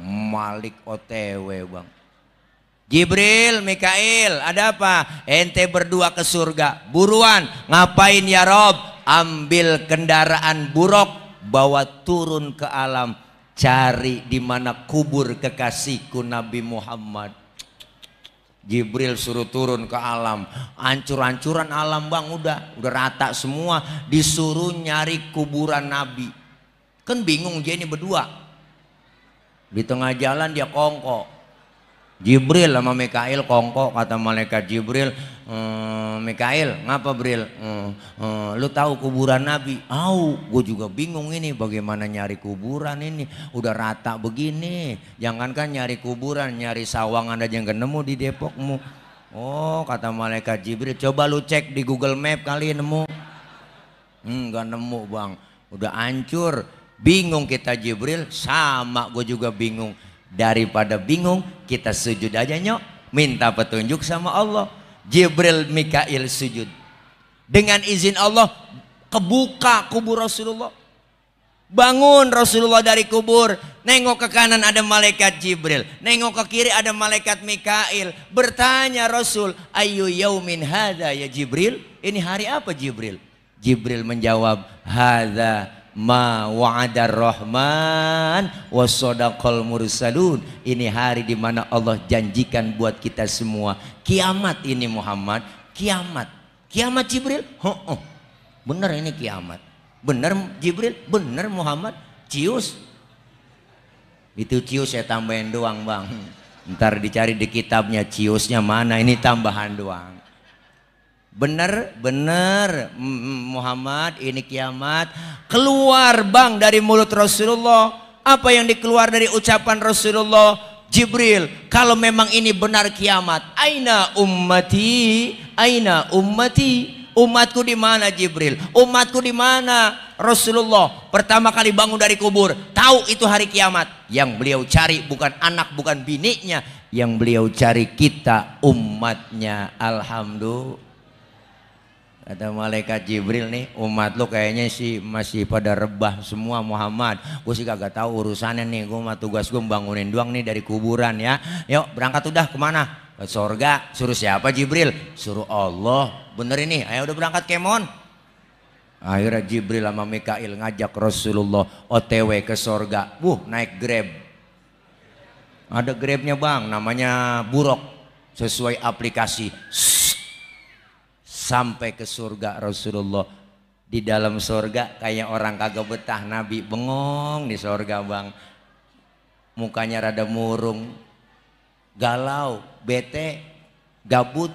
Malik OTW bang. Jibril, Mikail, ada apa? Ente berdua ke surga. Buruan, ngapain ya Rob? Ambil kendaraan buruk, bawa turun ke alam. Cari di mana kubur kekasihku Nabi Muhammad. Jibril suruh turun ke alam, hancur-hancuran alam bang, udah rata semua, disuruh nyari kuburan Nabi. Kan bingung dia ini berdua, di tengah jalan dia kongko. Jibril sama Mikail kongko, kata malaikat Jibril, Mikail, ngapa Bril? Lu tahu kuburan Nabi? Gue juga bingung ini bagaimana nyari kuburan ini, udah rata begini. Jangankan nyari kuburan, nyari sawangan aja yang nemu di Depokmu. Oh, kata malaikat Jibril, coba lu cek di Google Map kali nemu. Nggak nemu bang, udah hancur. Bingung kita Jibril, sama gue juga bingung. Daripada bingung, kita sujud aja nyok, minta petunjuk sama Allah. Jibril, Mikail sujud. Dengan izin Allah kebuka kubur Rasulullah. Bangun Rasulullah dari kubur, nengok ke kanan ada malaikat Jibril, nengok ke kiri ada malaikat Mikail. Bertanya Rasul, ayu yaumin hadza ya Jibril? Ini hari apa Jibril? Jibril menjawab, hadza ma wa'adar rahman wa sadaqal mursalun. Ini hari di mana Allah janjikan buat kita semua. Kiamat ini Muhammad, kiamat. Kiamat Jibril? Bener ini kiamat. Bener Jibril, bener Muhammad. Cius. Itu cius saya tambahin doang bang. Ntar dicari di kitabnya ciusnya mana, ini tambahan doang. Bener Muhammad, ini kiamat. Keluar bang dari mulut Rasulullah. Apa yang dikeluar dari ucapan Rasulullah? Jibril, kalau memang ini benar kiamat, aina ummati, aina ummati. Umatku di mana Jibril? Umatku di mana? Rasulullah pertama kali bangun dari kubur, tahu itu hari kiamat. Yang beliau cari bukan anak, bukan biniknya. Yang beliau cari kita umatnya. Alhamdulillah. Kata malaikat Jibril nih, umat lu kayaknya sih masih pada rebah semua Muhammad. Gue sih kagak tahu urusannya nih, gue mah tugas gue bangunin doang nih dari kuburan ya. Yuk berangkat udah kemana? Ke sorga. Suruh siapa Jibril? Suruh Allah. Bener ini, ayo udah berangkat kemon. Akhirnya Jibril sama Mikail ngajak Rasulullah OTW ke sorga. Naik Grab. Ada Grabnya bang, namanya Buruk. Sesuai aplikasi. Sampai ke surga Rasulullah. Di dalam surga kayak orang kagak betah. Nabi bengong di surga bang. Mukanya rada murung, galau, bete, gabut.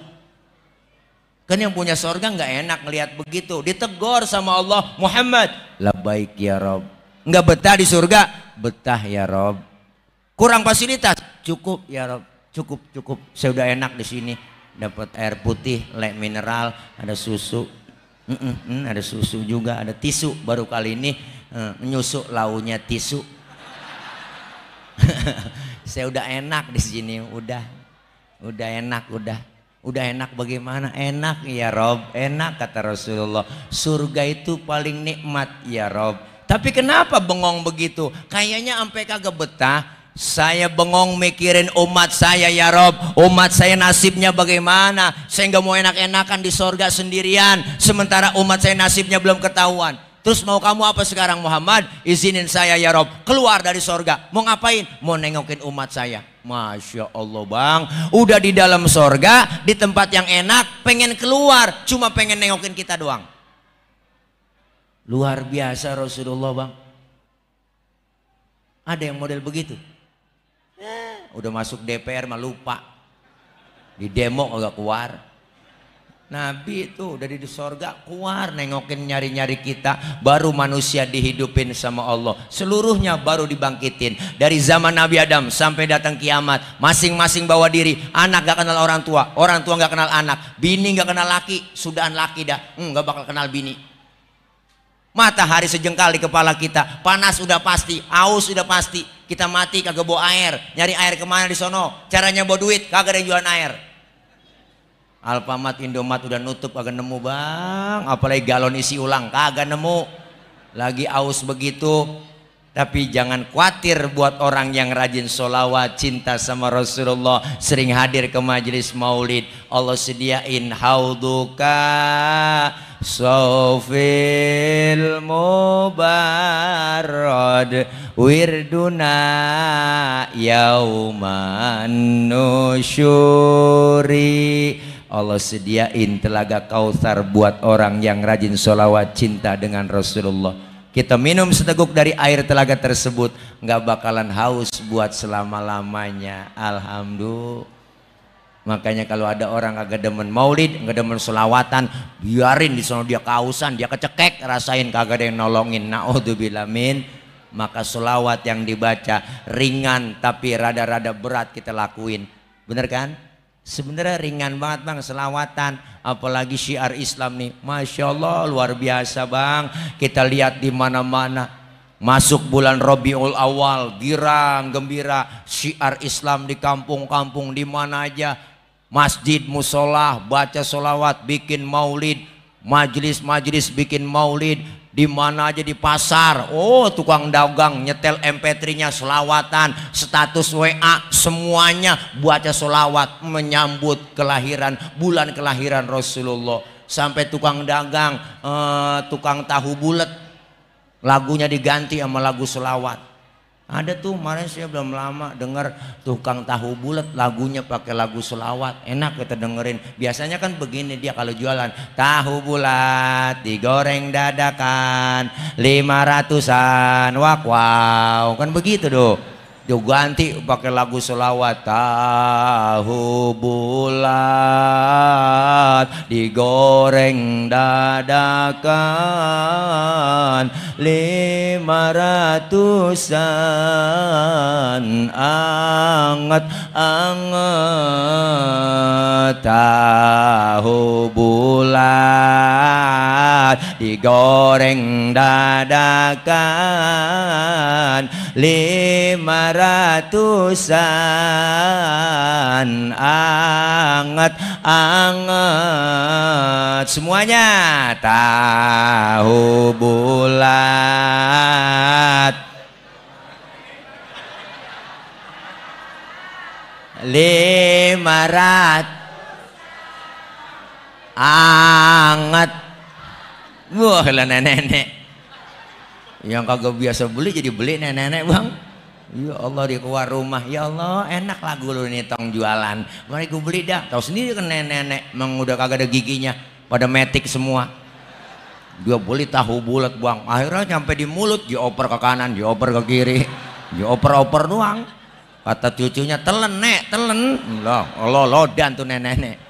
Kan yang punya surga nggak enak ngelihat begitu. Ditegor sama Allah, Muhammad, labbaik ya Rob. Nggak betah di surga? Betah ya Rob. Kurang fasilitas? Cukup ya Rob. Cukup. Saya udah enak di sini. Dapat air putih, lek mineral, ada susu, ada susu juga, ada tisu. Baru kali ini menyusuk launya tisu. Saya udah enak di sini, udah enak, udah enak. Bagaimana? Enak ya Rob, enak kata Rasulullah. Surga itu paling nikmat ya Rob. Tapi kenapa bengong begitu? Kayaknya sampai kagak betah. Saya bengong mikirin umat saya ya Rob. Umat saya nasibnya bagaimana? Saya nggak mau enak-enakan di sorga sendirian, sementara umat saya nasibnya belum ketahuan. Terus mau kamu apa sekarang Muhammad? Izinin saya ya Rob keluar dari sorga. Mau ngapain? Mau nengokin umat saya. Masya Allah bang, udah di dalam sorga, di tempat yang enak, pengen keluar, cuma pengen nengokin kita doang. Luar biasa Rasulullah bang. Ada yang model begitu. Udah masuk DPR mah lupa, di demo agak keluar. Nabi itu udah di sorga keluar nengokin nyari-nyari kita. Baru manusia dihidupin sama Allah, seluruhnya baru dibangkitin. Dari zaman Nabi Adam sampai datang kiamat, masing-masing bawa diri. Anak gak kenal orang tua, orang tua gak kenal anak, bini gak kenal laki. Sudahan laki dah, gak bakal kenal bini. Matahari sejengkal di kepala kita, panas udah pasti, aus udah pasti. Kita mati kagak bawa air, nyari air kemana di sono? Caranya bawa duit, kagak ada yang jualan air. Alfamart, Indomaret udah nutup kagak nemu bang, apalagi galon isi ulang kagak nemu. Lagi aus begitu. Tapi jangan khawatir buat orang yang rajin sholawat, cinta sama Rasulullah, sering hadir ke majelis maulid. Allah sediain hauduka sofil mubarrad wirduna yauman nusyuri. Allah sediain telaga Kautsar buat orang yang rajin sholawat, cinta dengan Rasulullah. Kita minum seteguk dari air telaga tersebut, nggak bakalan haus buat selama-lamanya. Alhamdulillah. Makanya kalau ada orang agak demen maulid, nggak demen sholawatan, biarin di sana dia kehausan, dia kecekek, rasain kagak ada yang nolongin. Naudzubillah min. Maka sholawat yang dibaca ringan tapi rada-rada berat kita lakuin. Bener kan? Sebenarnya ringan banget bang selawatan, apalagi syiar Islam nih, masya Allah luar biasa bang. Kita lihat di mana-mana, masuk bulan Rabiul Awal, girang gembira, syiar Islam di kampung-kampung di mana aja, masjid, musola, baca sholawat, bikin maulid, majelis-majelis bikin maulid. Di mana aja di pasar, oh tukang dagang nyetel MP3-nya selawatan, status WA semuanya baca selawat menyambut kelahiran, bulan kelahiran Rasulullah. Sampai tukang dagang, tukang tahu bulat, lagunya diganti sama lagu selawat. Ada tuh kemarin saya belum lama dengar tukang tahu bulat lagunya pakai lagu selawat, enak kita dengerin. Biasanya kan begini dia kalau jualan, tahu bulat digoreng dadakan 500-an, wak wow, kan begitu doh. Dia ganti pakai lagu selawat, tahu bulat digoreng dadakan 500-an, anget-anget tahu bulat digoreng dadakan 500-an, anget-anget semuanya tahu bulat 500 anget. Wah lah nenek-nenek yang kagak biasa beli jadi beli nenek-nenek bang. Ya Allah dia keluar rumah, ya Allah enak lagu lu nih tong jualan, mari gue beli dah. Tahu sendiri kan nenek-nenek emang udah kagak ada giginya, pada metik semua. Dia beli tahu bulat bang, akhirnya nyampe di mulut dioper ke kanan, dioper ke kiri, dioper-oper doang. Kata cucunya telen nek, telen. Allah lodan tuh nenek-nenek.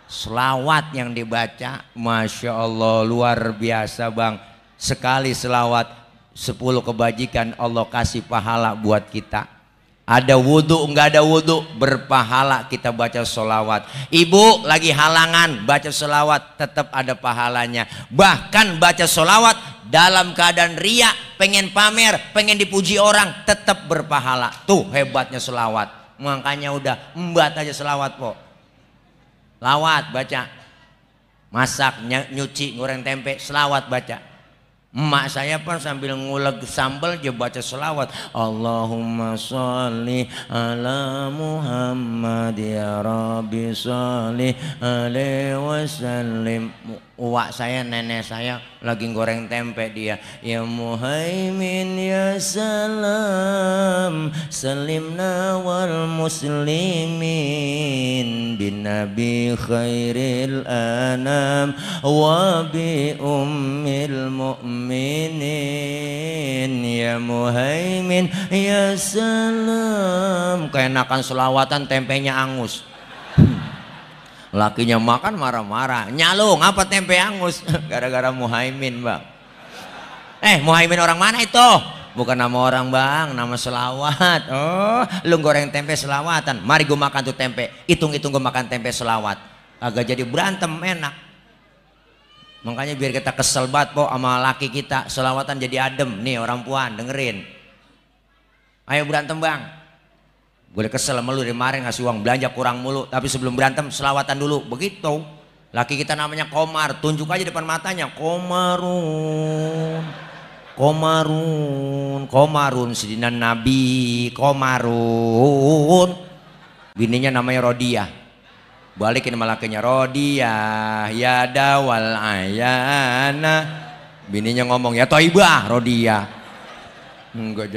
Selawat yang dibaca, masya Allah luar biasa bang. Sekali selawat 10 kebajikan Allah kasih pahala buat kita. Ada wudhu enggak ada wudhu berpahala kita baca sholawat. Ibu lagi halangan baca sholawat tetap ada pahalanya. Bahkan baca sholawat dalam keadaan ria, pengen pamer, pengen dipuji orang, tetap berpahala. Tuh hebatnya sholawat. Makanya udah embat aja sholawat po. Lawat baca, masak, nyuci, goreng tempe, selawat baca. Emak saya pun sambil nguleg sambal dia baca selawat. Allahumma sholli ala Muhammad ya Rabbi sholli alaihi wasallim. Uwak saya, nenek saya lagi goreng tempe dia, ya Muhaimin ya salam salimna wal muslimin bin nabi khairil anam wa bi ummil mu'minin, ya Muhaimin ya salam. Keenakan selawatan tempenya angus. Lakinya makan marah-marah, nyalung apa tempe angus gara-gara Muhaimin bang. Muhaimin orang mana itu? Bukan nama orang bang, nama selawat. Oh lu goreng tempe selawatan, mari gue makan tuh tempe, hitung-hitung gue makan tempe selawat, agak jadi berantem enak. Makanya biar kita kesel banget po sama laki kita, selawatan jadi adem. Nih orang puan dengerin, ayo berantem bang, Gue kesel sama lu dari kemarin ngasih uang belanja kurang mulu, tapi sebelum berantem selawatan dulu. Begitu. Laki kita namanya Komar, tunjuk aja depan matanya, Komarun. Komarun, Komarun sidina Nabi, Komarun. Bininya namanya Rodiah. Balikin sama lakinya, Rodiah ya dawal ayana. Bininya ngomong, ya Toibah Rodiah. Enggak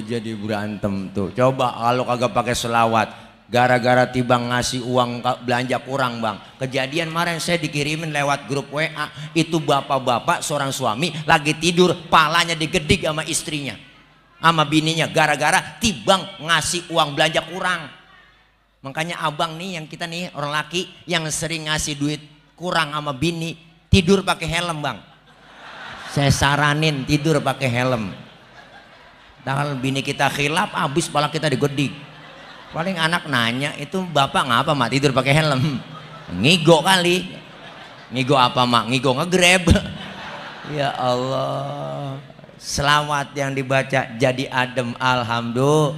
jadi berantem tuh. Coba kalau kagak pakai selawat, gara-gara tiba ngasih uang belanja kurang bang. Kejadian kemarin saya dikirimin lewat grup WA, itu bapak-bapak seorang suami lagi tidur, palanya digedik sama istrinya, sama bininya, gara-gara tibang ngasih uang belanja kurang. Makanya abang nih, yang kita nih orang laki yang sering ngasih duit kurang sama bini, tidur pakai helm bang. Saya saranin tidur pakai helm. Kalau bini kita khilaf, habis pala kita digedik. Paling anak nanya, itu bapak ngapa mak tidur pakai helm? Ngigo kali. Ngigo apa mak? Ngigo ngegrab. Ya Allah. Selawat yang dibaca jadi adem, alhamdulillah.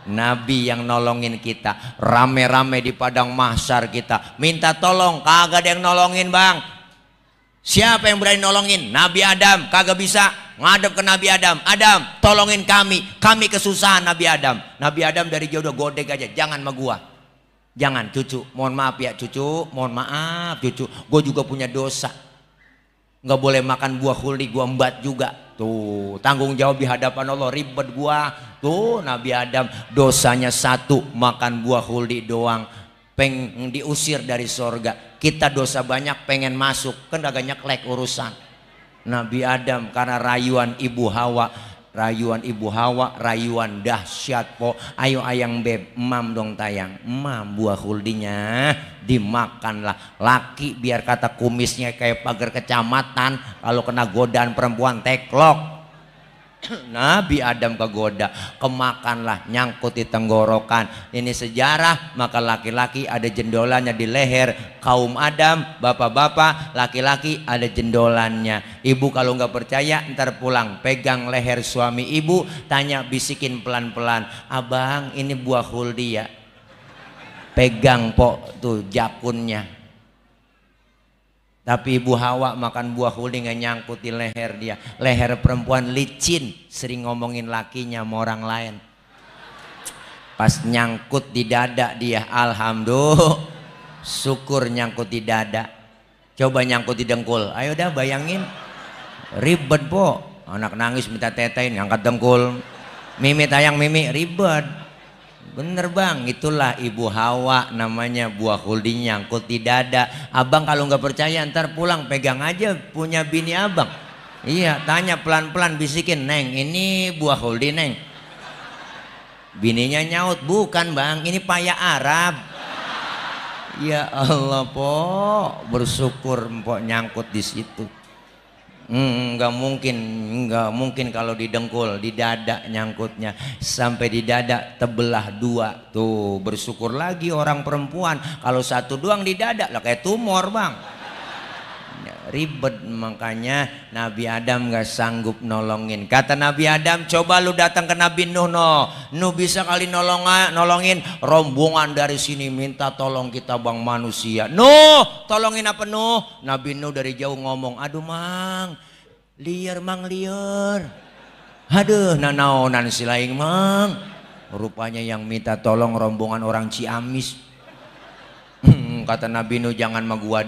Nabi yang nolongin kita. Rame-rame di padang mahsyar kita minta tolong, kagak ada yang nolongin bang. Siapa yang berani nolongin? Nabi Adam kagak bisa. Ngadep ke Nabi Adam, Adam tolongin kami kesusahan. Nabi Adam dari jauh udah godek aja, jangan sama gua, jangan cucu, mohon maaf ya cucu, mohon maaf cucu, gua juga punya dosa, nggak boleh makan buah khuldi, gua embat juga tuh, tanggung jawab di hadapan Allah, ribet gua tuh. Nabi Adam dosanya satu, makan buah khuldi doang, pengen diusir dari sorga. Kita dosa banyak pengen masuk, kan agak nyeklek urusan. Nabi Adam karena rayuan ibu Hawa, rayuan dahsyat po. Ayo ayang beb, emam dong tayang, emam buah khuldinya dimakanlah. Laki biar kata kumisnya kayak pagar kecamatan, kalau kena godaan perempuan teklok. Nabi Adam kegoda, kemakanlah, nyangkut di tenggorokan. Ini sejarah. Maka laki-laki ada jendolannya di leher. Kaum Adam, bapak-bapak, laki-laki ada jendolannya. Ibu kalau nggak percaya, ntar pulang pegang leher suami ibu, tanya, bisikin pelan-pelan, abang ini buah khuldi ya? Pegang po tuh jakunnya. Tapi ibu Hawa makan buah khuldi nggak nyangkut di leher dia. Leher perempuan licin, sering ngomongin lakinya sama orang lain. Pas nyangkut di dada dia, alhamdulillah, syukur nyangkut di dada. Coba nyangkut di dengkul, ayo dah bayangin, ribet po. Anak nangis minta tetein, ngangkat dengkul, mimi tayang mimi, ribet. Bener bang, itulah ibu Hawa namanya, buah khuldi nyangkut di dada. Abang kalau nggak percaya ntar pulang pegang aja punya bini abang. Iya, tanya pelan-pelan, bisikin, neng ini buah khuldi neng. Bininya nyaut, bukan bang, ini paya Arab. Ya Allah po, bersyukur mpok nyangkut di situ. Nggak mungkin kalau di dengkul, di dada nyangkutnya, sampai di dada tebelah dua tuh. Bersyukur lagi orang perempuan, kalau satu doang di dada lah kayak tumor bang, ribet. Makanya Nabi Adam nggak sanggup nolongin. Kata Nabi Adam, coba lu datang ke Nabi Nuh, Nuh bisa kali nolongin rombongan dari sini minta tolong kita bang manusia. Nuh tolongin apa Nuh? Nabi Nuh dari jauh ngomong, aduh mang liar, mang liar, aduh nanaonan silaing mang. Rupanya yang minta tolong rombongan orang Ciamis. Kata Nabi Nuh, jangan mah gua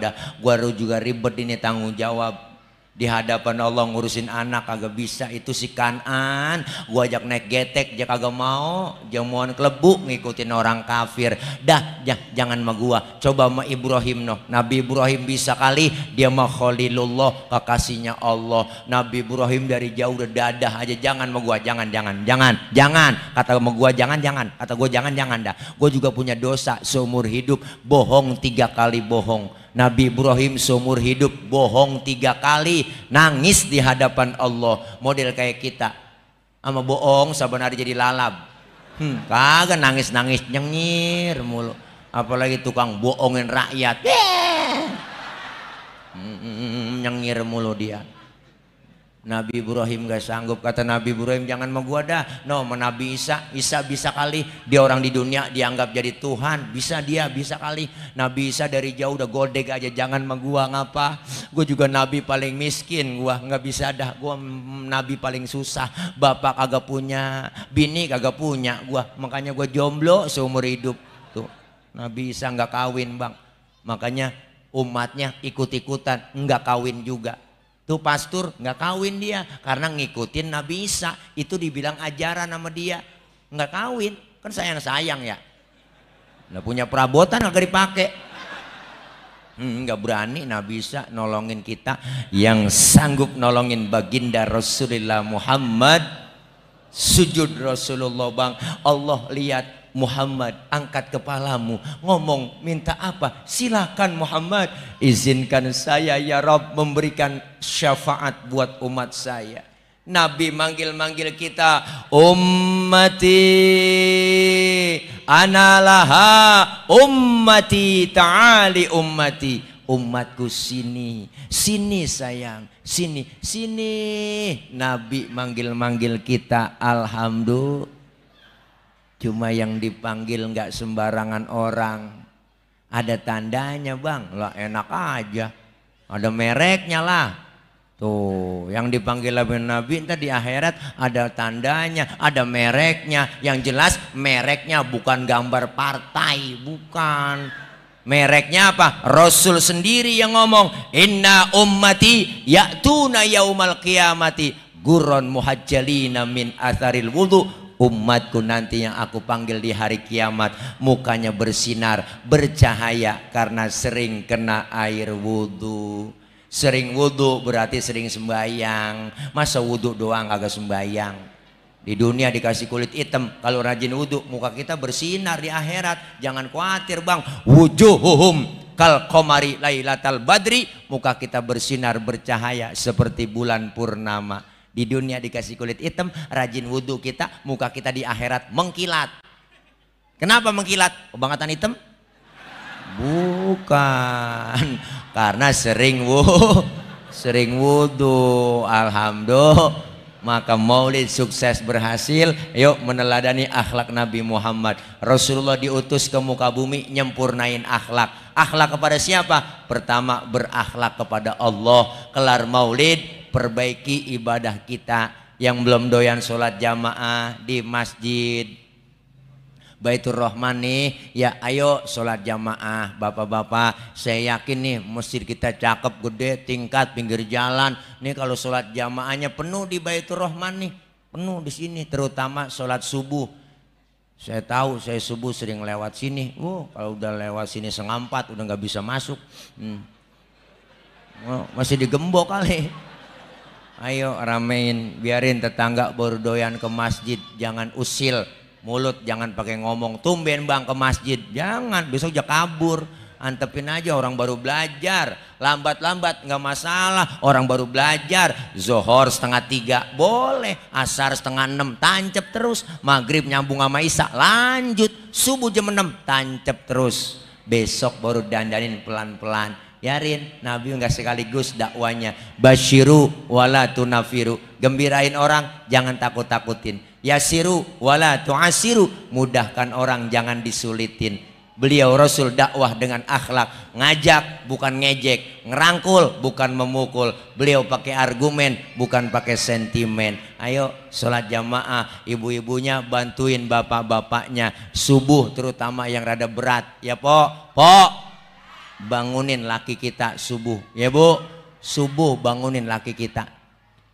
juga ribet ini tanggung jawab di hadapan Allah, ngurusin anak kagak bisa. Itu si Kanan gua ajak naik getek dia kagak mau, jamuan kelebu ngikutin orang kafir. Dah jangan mah gua, coba mah Ibrahim Nabi Ibrahim bisa kali, dia mah Khalilullah, kekasihnya Allah. Nabi Ibrahim dari jauh udah dadah aja, jangan mah gua, jangan kata mah gua, kata gua jangan dah. Gua juga punya dosa seumur hidup, bohong 3 kali bohong. Nabi Ibrahim seumur hidup bohong 3 kali, nangis di hadapan Allah. Model kayak kita, sama bohong saban hari jadi lalab. Kagak nangis nyengir mulu, apalagi tukang bohongin rakyat. Nyengir mulu dia. Nabi Ibrahim gak sanggup. Kata Nabi Ibrahim, jangan mau gua dah. No, Nabi Isa bisa kali. Dia orang di dunia dianggap jadi Tuhan. Bisa dia, bisa kali. Nabi Isa dari jauh udah godek aja. Jangan mau gua ngapa. Gue juga Nabi paling miskin. Gua nggak bisa dah. Gua Nabi paling susah. Bapak kagak punya, bini kagak punya. Gua makanya gua jomblo seumur hidup. Tuh, Nabi Isa nggak kawin bang. Makanya umatnya ikut-ikutan nggak kawin juga. Tuh pastor nggak kawin dia karena ngikutin Nabi Isa. Itu dibilang ajaran sama dia. Nggak kawin, kan sayang-sayang ya. Nggak punya perabotan nggak dipakai. Nggak berani Nabi Isa nolongin kita yang sanggup nolongin baginda Rasulullah Muhammad. Sujud Rasulullah bang. Allah lihat Muhammad, angkat kepalamu, ngomong minta apa? Silakan Muhammad, izinkan saya ya Rabb memberikan syafaat buat umat saya. Nabi manggil-manggil kita, ummati analaha, ummati ta'ali ummati. Umatku sini, sini sayang, sini, sini. Nabi manggil-manggil kita, alhamdulillah. Cuma yang dipanggil nggak sembarangan orang. Ada tandanya bang, lah enak aja. Ada mereknya lah. Tuh, yang dipanggil Nabi entah di akhirat ada tandanya, ada mereknya. Yang jelas mereknya bukan gambar partai, bukan. Mereknya apa? Rasul sendiri yang ngomong, inna ummati ya'tuna yaumal qiyamati gurron muhajjalina min atharil wudu. Umatku nanti yang aku panggil di hari kiamat mukanya bersinar, bercahaya karena sering kena air wudhu. Sering wudhu berarti sering sembahyang. Masa wudhu doang agak sembahyang? Di dunia dikasih kulit hitam, kalau rajin wudhu muka kita bersinar di akhirat. Jangan khawatir bang, wujuhuhum kal qamari lailatal badri. Muka kita bersinar bercahaya seperti bulan purnama. Di dunia dikasih kulit hitam, rajin wudhu kita, muka kita di akhirat mengkilat. Kenapa mengkilat? Kebangetan hitam? Bukan, karena sering wudhu. Alhamdulillah. Maka maulid sukses berhasil. Yuk meneladani akhlak Nabi Muhammad. Rasulullah diutus ke muka bumi nyempurnain akhlak. Akhlak kepada siapa? Pertama berakhlak kepada Allah. Kelar maulid, perbaiki ibadah kita. Yang belum doyan sholat jamaah di masjid Baitur Rahman nih, ya ayo sholat jamaah. Bapak-bapak, saya yakin nih masjid kita cakep, gede, tingkat, pinggir jalan. Nih kalau sholat jamaahnya penuh di Baitur Rahman nih, penuh di sini, terutama sholat subuh. Saya tahu, saya subuh sering lewat sini. Kalau udah lewat sini 3:30 udah nggak bisa masuk. Masih digembok kali. Ayo ramein, biarin tetangga baru doyan ke masjid, jangan usil. Mulut jangan pakai ngomong, tumben bang ke masjid, jangan, besok aja kabur. Antepin aja, orang baru belajar. Lambat-lambat nggak masalah, orang baru belajar. Zohor 2:30 boleh, asar 5:30 tancep terus. Maghrib nyambung sama isya lanjut, subuh jam 6 tancep terus. Besok baru dandanin pelan-pelan. Yarin, Nabi nggak sekaligus dakwanya. Basyiru wala tunafiru, gembirain orang, jangan takut-takutin. Yasiru wala tu'asiru, mudahkan orang, jangan disulitin. Beliau Rasul dakwah dengan akhlak, ngajak bukan ngejek, ngerangkul bukan memukul. Beliau pakai argumen bukan pakai sentimen. Ayo sholat jamaah, ibu-ibunya bantuin bapak-bapaknya. Subuh terutama yang rada berat, ya po, bangunin laki kita subuh, ya bu. Subuh bangunin laki kita.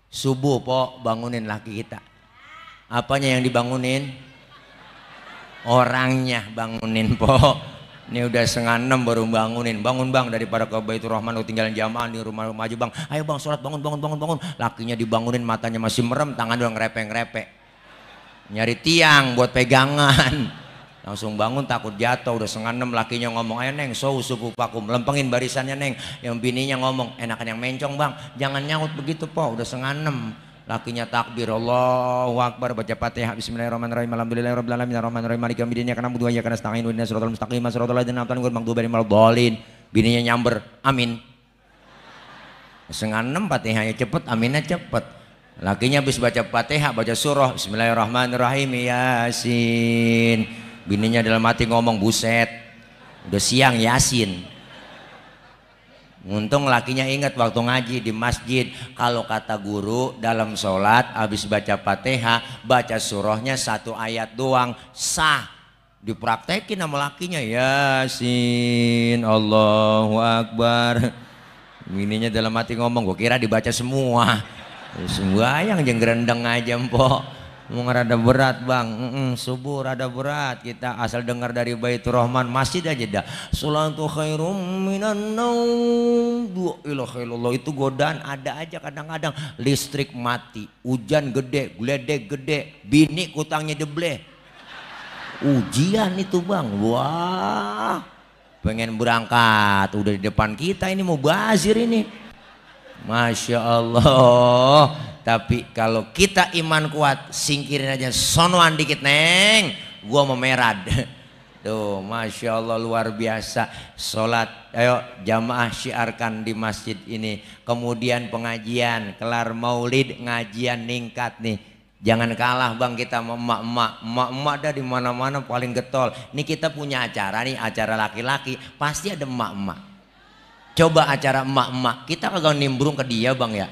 Subuh po, bangunin laki kita. Apanya yang dibangunin? Orangnya bangunin po. Ini udah 5:30 baru bangunin. Bangun bang, daripada ke Baitur Rahman lu tinggalin jamaah di rumah-rumah aja bang. Ayo bang sholat, bangun. Lakinya dibangunin, matanya masih merem, tangan udah ngerepe-ngerepe. Nyari tiang buat pegangan. Langsung bangun takut jatuh, udah 5:30. Lakinya ngomong, ayo neng so subuh pakum, lempengin barisannya neng. Yang bininya ngomong, enakan yang mencong bang, jangan nyaut begitu po, udah 5:30. Lakinya takbir, Allahu Akbar, baca Fatihah, bismillahirrahmanirrahim, alhamdulillahirabbil alamin, arrahmanirrahim, maliki yaumiddin, iyyaka na'budu wa iyyaka nasta'in, ihdinas siratal mustaqim, siratal ladzina an'amta 'alaihim ghairil maghdubi 'alaihim waladdallin. Bininya nyamber, amin. 5:30 Fatihahnya cepet, aminnya cepet. Lakinya habis baca Fatihah, baca surah Bismillahirrahmanirrahim Yasin. Bininya dalam hati ngomong, buset udah siang Yasin. Untung lakinya ingat waktu ngaji di masjid, kalau kata guru dalam sholat habis baca Fatihah baca surahnya 1 ayat doang sah. Dipraktekin sama lakinya, Yasin Allahu Akbar. Bininya dalam hati ngomong, gue kira dibaca semua. Sembayang jeung gerendeng aja mpok. Mau rada berat bang, subuh rada berat, kita asal dengar dari Baitur Rahman masjid aja dah. Sholatu khairum minan naum. Ilaha illallah, itu godaan ada aja kadang-kadang. Listrik mati, hujan gede, geledek gede, bini kutangnya debleh. Ujian itu bang, wah pengen berangkat udah di depan kita ini mau bazir ini. Masya Allah. Tapi kalau kita iman kuat, singkirin aja sonoan dikit neng, gua mau merad. Tuh, Masya Allah luar biasa. Sholat, ayo jamaah syiarkan di masjid ini. Kemudian pengajian, kelar maulid, ngajian ningkat nih. Jangan kalah bang kita sama emak-emak dah di mana-mana paling getol. Ini kita punya acara nih, acara laki-laki, pasti ada emak-emak. Coba acara emak-emak, kita kagak nimbrung ke dia bang ya.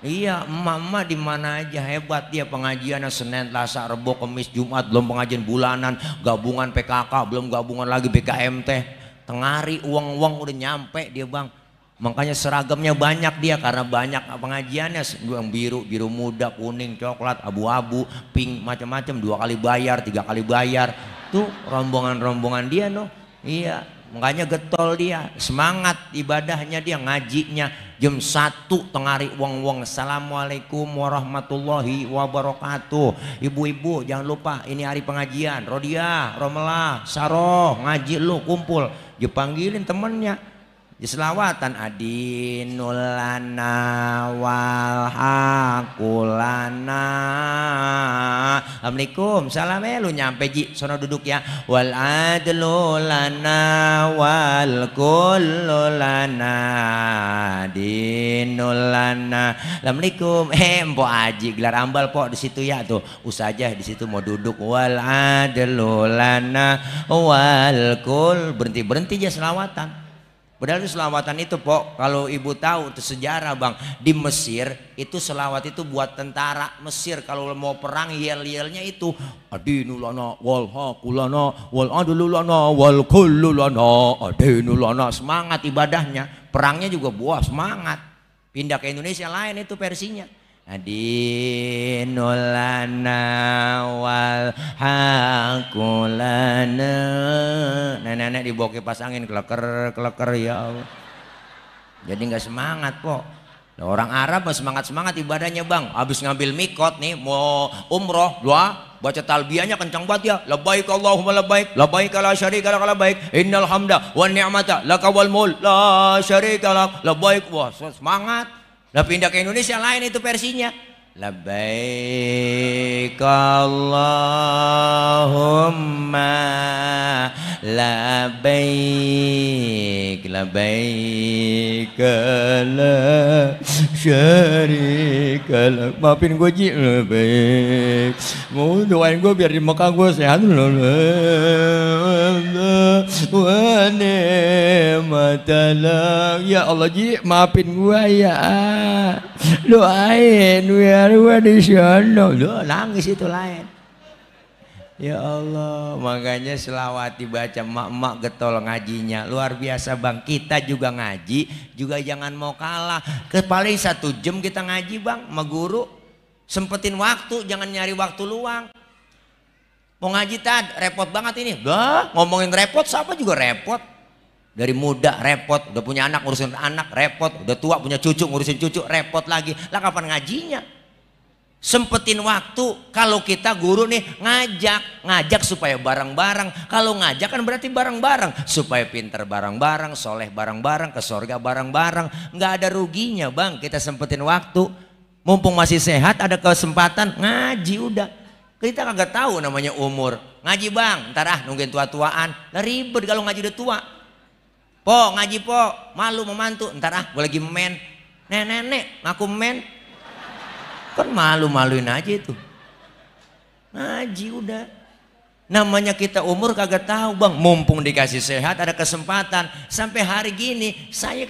Iya, emak-emak di mana aja hebat dia pengajiannya Senin, Selasa, Rebo, Kamis, Jumat, belum pengajian bulanan, gabungan PKK, belum gabungan lagi BKMT. Tengari uang-uang udah nyampe dia bang. Makanya seragamnya banyak dia karena banyak pengajiannya yang biru, biru muda, kuning, coklat, abu-abu, pink, macam-macam, 2 kali bayar, 3 kali bayar. Tuh rombongan-rombongan dia noh. Iya, makanya getol dia, semangat ibadahnya dia, ngajinya jam 1 tengari wong-wong. Assalamualaikum warahmatullahi wabarakatuh. Ibu-ibu jangan lupa ini hari pengajian. Rodiah, Romelah, Saroh, ngaji lu kumpul. Dipanggilin temennya. Selawatan adinulana walhakulana. Assalamualaikum, salam lu nyampe ji, sono duduk ya. Wal adlulana wal kullulana adinulana. Assalamualaikum, mpok aji gelar ambal pok di situ ya tuh. Usajah di situ mau duduk. Wal adlulana wal kul, berhenti aja selawatan. Padahal itu selawatan itu pok, kalau ibu tahu itu sejarah bang, di Mesir itu selawat itu buat tentara Mesir kalau mau perang yel-yelnya itu adinulana wal hakulana wal adlulana wal kullulana adinulana, semangat ibadahnya. Perangnya juga buah semangat. Pindah ke Indonesia lain itu versinya. Adinulana wal hakulana. Nenek-nenek dibawa kipas angin keleker ya Allah. Jadi nggak semangat kok. Nah, orang Arab semangat ibadahnya bang. Habis ngambil mikot nih mau umroh, baca talbiyahnya kencang banget ya. Labbaik Allahumma labbaik, labbaik la syarika lak labbaik, innal hamda wan ni'mata laka wal mulk la syarika lak labbaik. Wah semangat. Lah pindah ke Indonesia lain itu versinya. Labbaik Allahumma labbaik, labbaik la syarika lak. Maafin gue ji, labbaik. Mau doain gue biar di Mekah gue sehat. Wa ni'matalak. Ya Allah ji, maafin gue ya. Doain biar gue di sana. Nangis itu lain. Ya Allah, makanya selawat dibaca emak-emak getol ngajinya luar biasa bang. Kita juga ngaji, juga jangan mau kalah. Paling 1 jam kita ngaji bang, sama guru. Sempetin waktu, jangan nyari waktu luang. Mau ngaji tad, repot banget ini. Ngomongin repot, siapa juga repot. Dari muda repot, udah punya anak ngurusin anak repot, udah tua punya cucu ngurusin cucu repot lagi. Lah kapan ngajinya? Sempetin waktu. Kalau kita guru nih ngajak supaya bareng-bareng. Kalau ngajak kan berarti bareng-bareng, supaya pinter bareng-bareng, soleh bareng-bareng, ke sorga bareng-bareng. Nggak ada ruginya bang kita sempetin waktu. Mumpung masih sehat ada kesempatan ngaji udah. Kita kagak tahu namanya umur. Ngaji bang, ntar nungguin tua-tuaan. Lah ribet kalau ngaji udah tua. Po ngaji po, malu memantu. Ntar gue lagi men. Nenek ngaku men. Kan malu-maluin aja itu. Ngaji udah. Namanya kita umur kagak tahu bang, mumpung dikasih sehat ada kesempatan. Sampai hari gini saya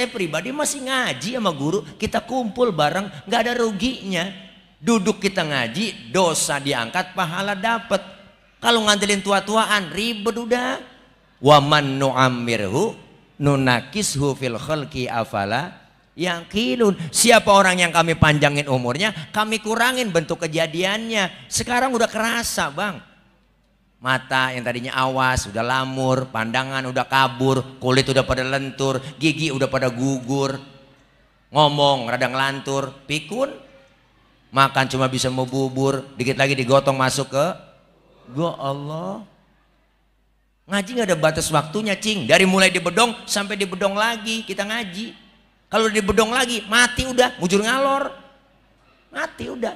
pribadi masih ngaji sama guru, kita kumpul bareng, nggak ada ruginya. Duduk kita ngaji, dosa diangkat, pahala dapat. Kalau ngandelin tua-tuaan ribet udah. Waman nu'ammirhu nunakishu fil khalqi afala yaqilun. Siapa orang yang kami panjangin umurnya, kami kurangin bentuk kejadiannya. Sekarang udah kerasa bang. Mata yang tadinya awas udah lamur, pandangan udah kabur, kulit udah pada lentur, gigi udah pada gugur, ngomong rada ngelantur, pikun, makan cuma bisa mau bubur, dikit lagi digotong masuk ke gua Allah. Ngaji gak ada batas waktunya cing. Dari mulai di bedong sampai di bedong lagi kita ngaji. Kalau di bedong lagi mati udah, mujur ngalor, mati udah.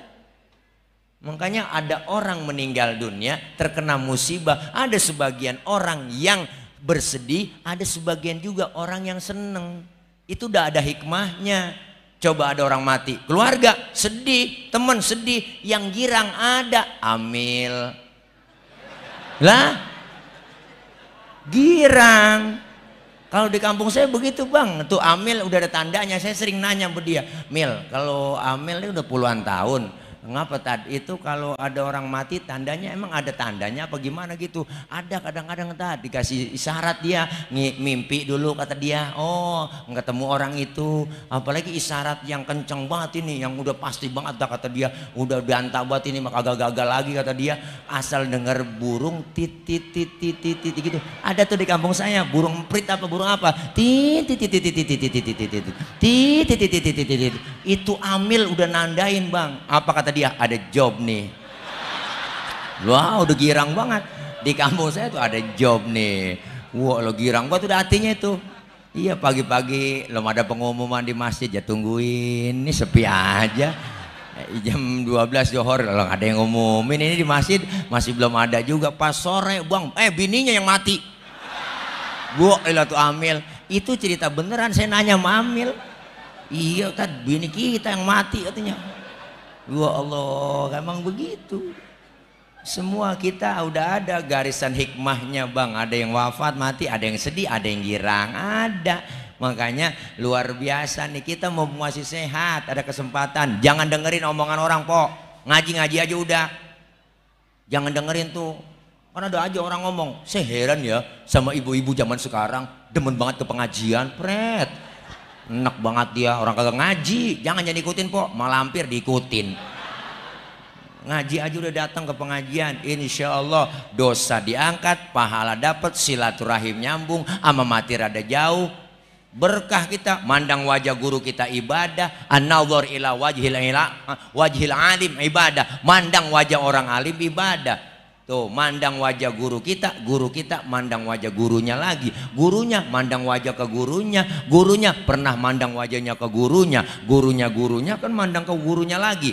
Makanya ada orang meninggal dunia terkena musibah, ada sebagian orang yang bersedih, ada sebagian juga orang yang seneng. Itu udah ada hikmahnya. Coba ada orang mati, keluarga sedih, teman sedih, yang girang ada Amil lah, girang. Kalau di kampung saya begitu bang, tuh Amil udah ada tandanya. Saya sering nanya sama dia, Mil, kalau Amil ini udah puluhan tahun, ngapa tadi itu kalau ada orang mati tandanya, emang ada tandanya apa gimana gitu? Ada kadang-kadang tadi dikasih isyarat, dia mimpi dulu kata dia, oh ketemu orang itu, apalagi isyarat yang kenceng banget ini, yang udah pasti banget dah kata dia, udah diantah banget ini maka gagal lagi kata dia, asal denger burung titit titit titit gitu. Ada tuh di kampung saya burung prit apa burung apa, titit titit titit titit titit titit titit titit, itu Amil udah nandain bang. Apa kata dia? Ada job nih. Wah udah girang banget. Di kampung saya tuh ada job nih. Wah lo girang banget udah hatinya itu. Iya pagi-pagi belum ada pengumuman di masjid ya tungguin. Ini sepi aja. Jam 12 Johor kalau ada yang ngumumin ini di masjid masih belum ada juga. Pas sore bang, bininya yang mati. Wah tuh Amil. Itu cerita beneran, saya nanya sama Amil. Iya kan bini kita yang mati katanya. Ya Allah, emang begitu. Semua kita udah ada garisan hikmahnya bang. Ada yang wafat mati, ada yang sedih, ada yang girang, ada. Makanya luar biasa nih, kita mau masih sehat, ada kesempatan. Jangan dengerin omongan orang po. Ngaji-ngaji aja udah. Jangan dengerin tuh. Kan ada aja orang ngomong, saya heran ya sama ibu-ibu zaman sekarang, demen banget ke pengajian, pret. Enak banget dia, orang kagak ngaji, jangan ikutin po, malah hampir diikutin. Ngaji aja udah datang ke pengajian, insya Allah dosa diangkat, pahala dapat, silaturahim nyambung, ama mati rada jauh, berkah kita, mandang wajah guru kita ibadah, an-nazar ila wajhil alim ibadah, mandang wajah orang alim ibadah. Tuh mandang wajah guru kita mandang wajah gurunya lagi, gurunya mandang wajah ke gurunya, gurunya pernah mandang wajahnya ke gurunya, gurunya kan mandang ke gurunya lagi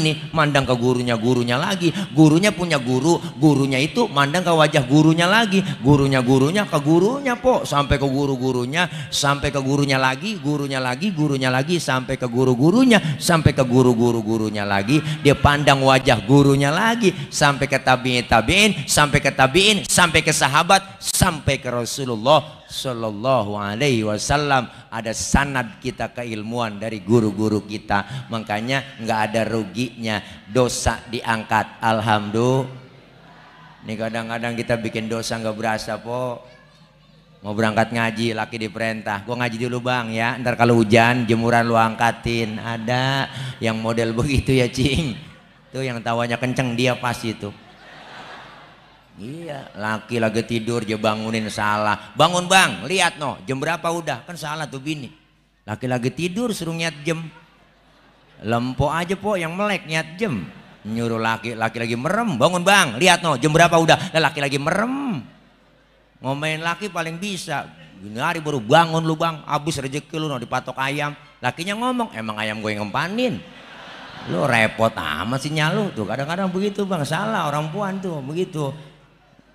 nih mandang ke gurunya lagi, gurunya punya guru, gurunya itu mandang ke wajah gurunya lagi, gurunya ke gurunya po, sampai ke gurunya, sampai ke gurunya lagi, sampai ke gurunya, sampai ke gurunya lagi, dia pandang wajah gurunya lagi, sampai ke tabi'in, sampai ke tabi'in, sampai ke sahabat, sampai ke Rasulullah Shallallahu Alaihi Wasallam. Ada sanad kita keilmuan dari guru-guru kita. Makanya nggak ada ruginya, dosa diangkat. Alhamdulillah. Ini kadang-kadang kita bikin dosa nggak berasa po. Mau berangkat ngaji, laki diperintah, gua ngaji dulu bang ya, ntar kalau hujan jemuran lu angkatin. Ada yang model begitu ya cing. Tuh yang tawanya kenceng dia pasti itu. Iya, laki lagi tidur dia bangunin, salah. Bangun bang, lihat no, jam berapa udah? Kan salah tuh bini. Laki lagi tidur suruh nyiat jam. Lempo aja po yang melek nyiat jam. Nyuruh laki lagi merem, bangun bang, lihat no, jam berapa udah? Laki lagi merem. Ngomain laki paling bisa. Gini hari baru bangun lu bang, habis rezeki lu no dipatok ayam. Lakinya ngomong, emang ayam gue yang ngempanin. Lu repot amat sih nyalu tuh. Kadang-kadang begitu bang, salah orang puan tuh begitu.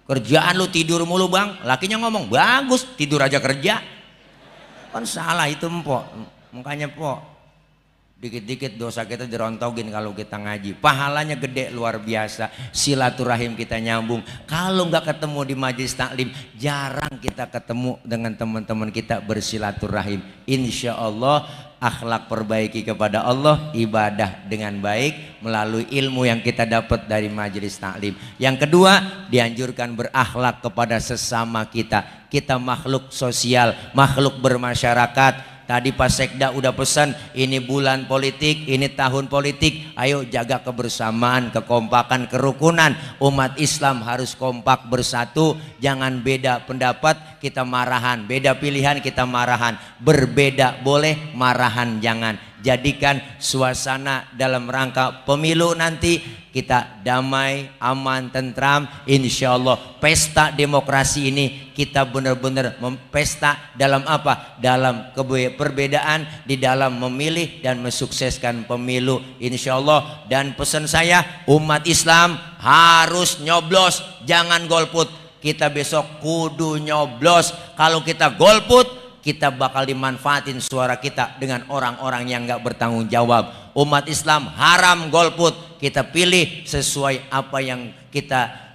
Kerjaan lu tidur mulu bang, lakinya ngomong bagus tidur aja kerja, kan salah itu empok. Makanya po Dikit-dikit dosa kita dirontogin kalau kita ngaji. Pahalanya gede luar biasa. Silaturahim kita nyambung. Kalau nggak ketemu di majelis taklim, jarang kita ketemu dengan teman-teman kita bersilaturahim. Insya Allah akhlak perbaiki kepada Allah, ibadah dengan baik melalui ilmu yang kita dapat dari majelis taklim. Yang kedua, dianjurkan berakhlak kepada sesama kita. Kita makhluk sosial, makhluk bermasyarakat. Tadi Pak Sekda udah pesan, ini bulan politik, ini tahun politik, ayo jaga kebersamaan, kekompakan, kerukunan. Umat Islam harus kompak bersatu, jangan beda pendapat kita marahan, beda pilihan kita marahan, berbeda boleh, marahan jangan. Jadikan suasana dalam rangka pemilu nanti kita damai, aman, tentram. Insya Allah pesta demokrasi ini kita benar-benar pesta dalam apa? Dalam perbedaan, di dalam memilih dan mensukseskan pemilu insya Allah. Dan pesan saya, umat Islam harus nyoblos, jangan golput. Kita besok kudu nyoblos. Kalau kita golput, kita bakal dimanfaatin suara kita dengan orang-orang yang nggak bertanggung jawab. Umat Islam haram golput. Kita pilih sesuai apa yang kita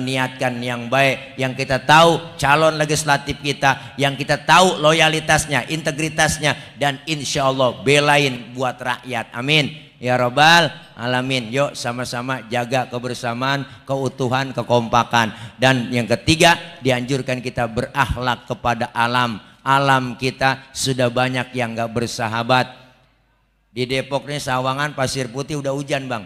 niatkan yang baik, yang kita tahu calon legislatif kita, yang kita tahu loyalitasnya, integritasnya, dan insya Allah belain buat rakyat. Amin ya Rabbal Alamin. Yuk sama-sama jaga kebersamaan, keutuhan, kekompakan. Dan yang ketiga, dianjurkan kita berakhlak kepada alam. Alam kita sudah banyak yang gak bersahabat. Di Depok nih Sawangan, Pasir Putih udah hujan bang?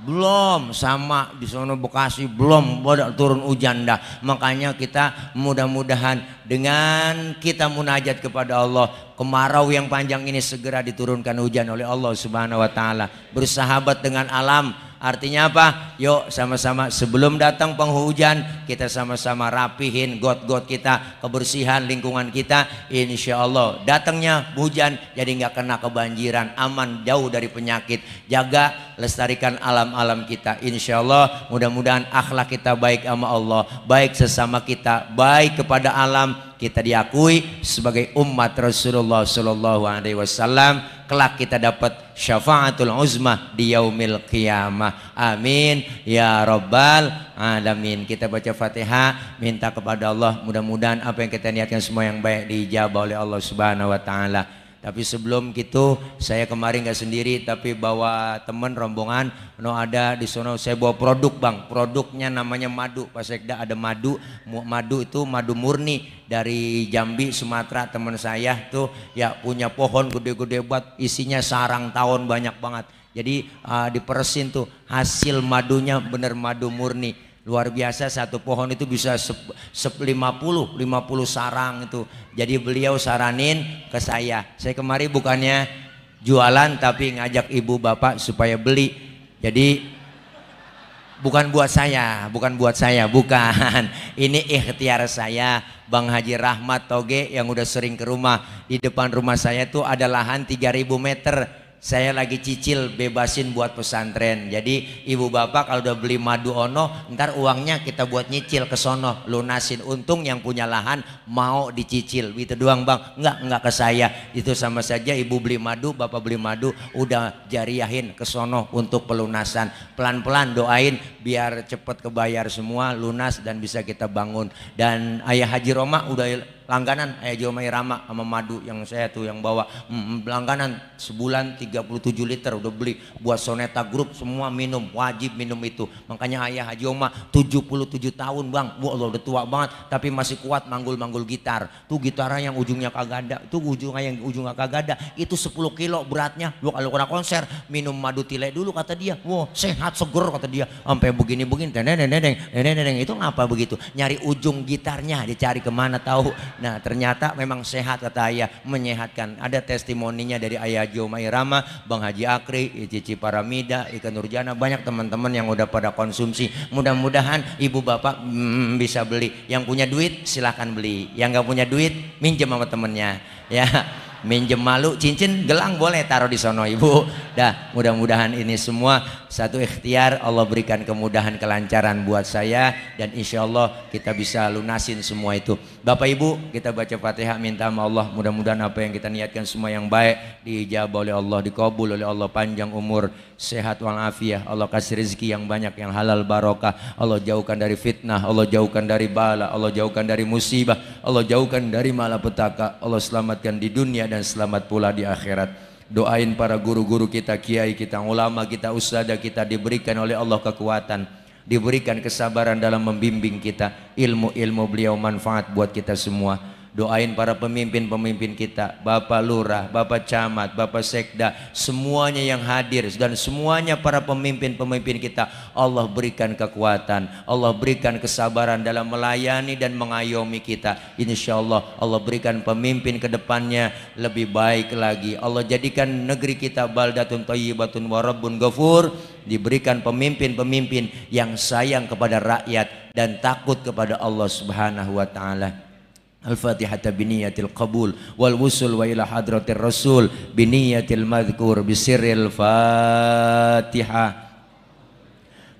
Belum. Sama di sono Bekasi belum turun hujan dah. Makanya kita mudah-mudahan dengan kita munajat kepada Allah, kemarau yang panjang ini segera diturunkan hujan oleh Allah Subhanahu wa taala. Bersahabat dengan alam. Artinya apa? Yuk sama-sama sebelum datang penghujan kita sama-sama rapihin got-got kita, kebersihan lingkungan kita. Insya Allah datangnya hujan jadi nggak kena kebanjiran, aman, jauh dari penyakit. Jaga, lestarikan alam-alam kita. Insya Allah mudah-mudahan akhlak kita baik sama Allah, baik sesama kita, baik kepada alam. Kita diakui sebagai umat Rasulullah Sallallahu Alaihi Wasallam. Kelak kita dapat syafaatul uzma di yaumil qiyamah. Amin ya Rabbal Alamin. Kita baca Fatihah, minta kepada Allah mudah-mudahan apa yang kita niatkan semua yang baik diijabah oleh Allah Subhanahu Wa Taala. Tapi sebelum gitu, saya kemarin nggak sendiri, tapi bawa teman rombongan. No ada di sono, saya bawa produk bang. Produknya namanya madu. Pak Sekda ada madu. Madu itu madu murni dari Jambi, Sumatera. Teman saya tuh ya punya pohon gede-gede buat isinya sarang tawon banyak banget. Jadi diperesin tuh hasil madunya bener madu murni. Luar biasa, satu pohon itu bisa 50 sarang itu. Jadi beliau saranin ke saya. Saya kemari bukannya jualan tapi ngajak ibu bapak supaya beli. Jadi bukan buat saya, bukan. Ini ikhtiar saya. Bang Haji Rahmat Toge yang udah sering ke rumah. Di depan rumah saya tuh ada lahan 3000 meter. Saya lagi cicil bebasin buat pesantren. Jadi ibu bapak kalau udah beli madu ono, ntar uangnya kita buat nyicil ke sono, lunasin. Untung yang punya lahan mau dicicil. Itu doang bang. Enggak ke saya. Itu sama saja ibu beli madu, bapak beli madu, udah jariahin ke sono untuk pelunasan. Pelan-pelan doain biar cepet kebayar semua, lunas dan bisa kita bangun. Dan Ayah Haji Roma udah langganan, Ayah Haji Rama sama madu yang saya tuh yang bawa langganan sebulan 37 liter udah beli buat Soneta Group, semua minum, wajib minum itu. Makanya Ayah Haji Oma 77 tahun bang, wah udah tua banget tapi masih kuat manggul-manggul gitar. Tuh gitarnya yang ujungnya kagak ada, tuh ujungnya kagak ada, itu 10 kilo beratnya. Lu kalau kena konser minum madu tile dulu kata dia, wah sehat seger kata dia, sampai begini-begini, neneng itu ngapa begitu? Nyari ujung gitarnya, dicari kemana tahu. Nah ternyata memang sehat kata ayah, menyehatkan. Ada testimoninya dari Ayah Haji Oma Irama, Bang Haji Akri, Cici Paramida, Ika Nurjana, banyak teman-teman yang udah pada konsumsi. Mudah-mudahan ibu bapak bisa beli. Yang punya duit silahkan beli, yang nggak punya duit minjem sama temennya ya. minjem malu cincin gelang boleh taruh di sono ibu. Dah, mudah-mudahan ini semua satu ikhtiar, Allah berikan kemudahan kelancaran buat saya, dan insya Allah kita bisa lunasin semua itu. Bapak Ibu, kita baca Fatihah, minta sama Allah mudah-mudahan apa yang kita niatkan semua yang baik diijabah oleh Allah, dikabul oleh Allah, panjang umur, sehat walafiat, Allah kasih rezeki yang banyak, yang halal barokah, Allah jauhkan dari fitnah, Allah jauhkan dari bala, Allah jauhkan dari musibah, Allah jauhkan dari malapetaka, Allah selamatkan di dunia dan selamat pula di akhirat. Doain para guru-guru kita, kiai kita, ulama kita, ustadzah kita, diberikan oleh Allah kekuatan, diberikan kesabaran dalam membimbing kita, ilmu-ilmu beliau manfaat buat kita semua. Doain para pemimpin-pemimpin kita, Bapak Lurah, Bapak Camat, Bapak Sekda, semuanya yang hadir dan semuanya para pemimpin-pemimpin kita, Allah berikan kekuatan, Allah berikan kesabaran dalam melayani dan mengayomi kita. Insya Allah Allah berikan pemimpin ke depannya lebih baik lagi. Allah jadikan negeri kita baldatun thayyibatun wa rabbun ghafur, diberikan pemimpin-pemimpin yang sayang kepada rakyat dan takut kepada Allah Subhanahu wa taala. Al-Fatihah biniyatil qabul wal wusul wa ila hadratir rasul biniyatil madhkur bisirril Fatihah.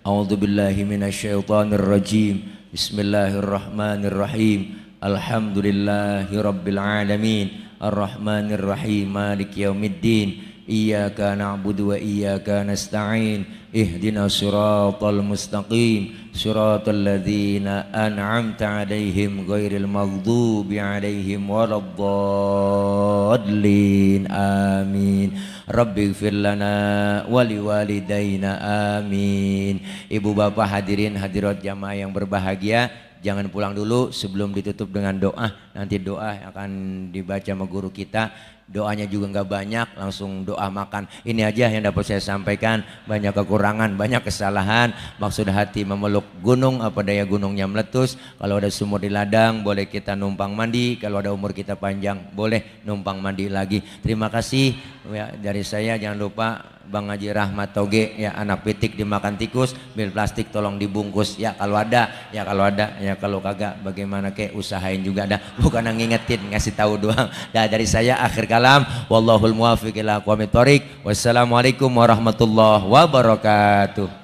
A'udzu billahi minasyaitonir rajim. Bismillahirrahmanirrahim. Alhamdulillahi rabbil alamin. Arrahmanir rahim. Maliki yaumiddin. Iyyaka na'budu wa iyyaka nasta'in. Ihdinas siratal mustaqim. Siratal ladzina an'amta 'alaihim ghairil maghdubi 'alaihim waladdallin. Amin. Rabbighfir lana wa liwalidayna. Amin. Ibu bapak hadirin hadirat jamaah yang berbahagia, jangan pulang dulu sebelum ditutup dengan doa. Nanti doa akan dibaca sama guru kita. Doanya juga nggak banyak, langsung doa makan. Ini aja yang dapat saya sampaikan. Banyak kekurangan, banyak kesalahan. Maksud hati memeluk gunung, apa daya gunungnya meletus. Kalau ada sumur di ladang, boleh kita numpang mandi. Kalau ada umur kita panjang, boleh numpang mandi lagi. Terima kasih ya, dari saya. Jangan lupa Bang Haji Rahmat Toge ya, anak pitik dimakan tikus, bil plastik tolong dibungkus ya kalau ada, ya kalau ada, ya kalau kagak bagaimana kek usahain juga dah, bukan ngingetin, ngasih tahu doang. Dah dari saya akhir kalam, wallahul muwaffiq ila aqwamit thoriq. Wassalamualaikum warahmatullahi wabarakatuh.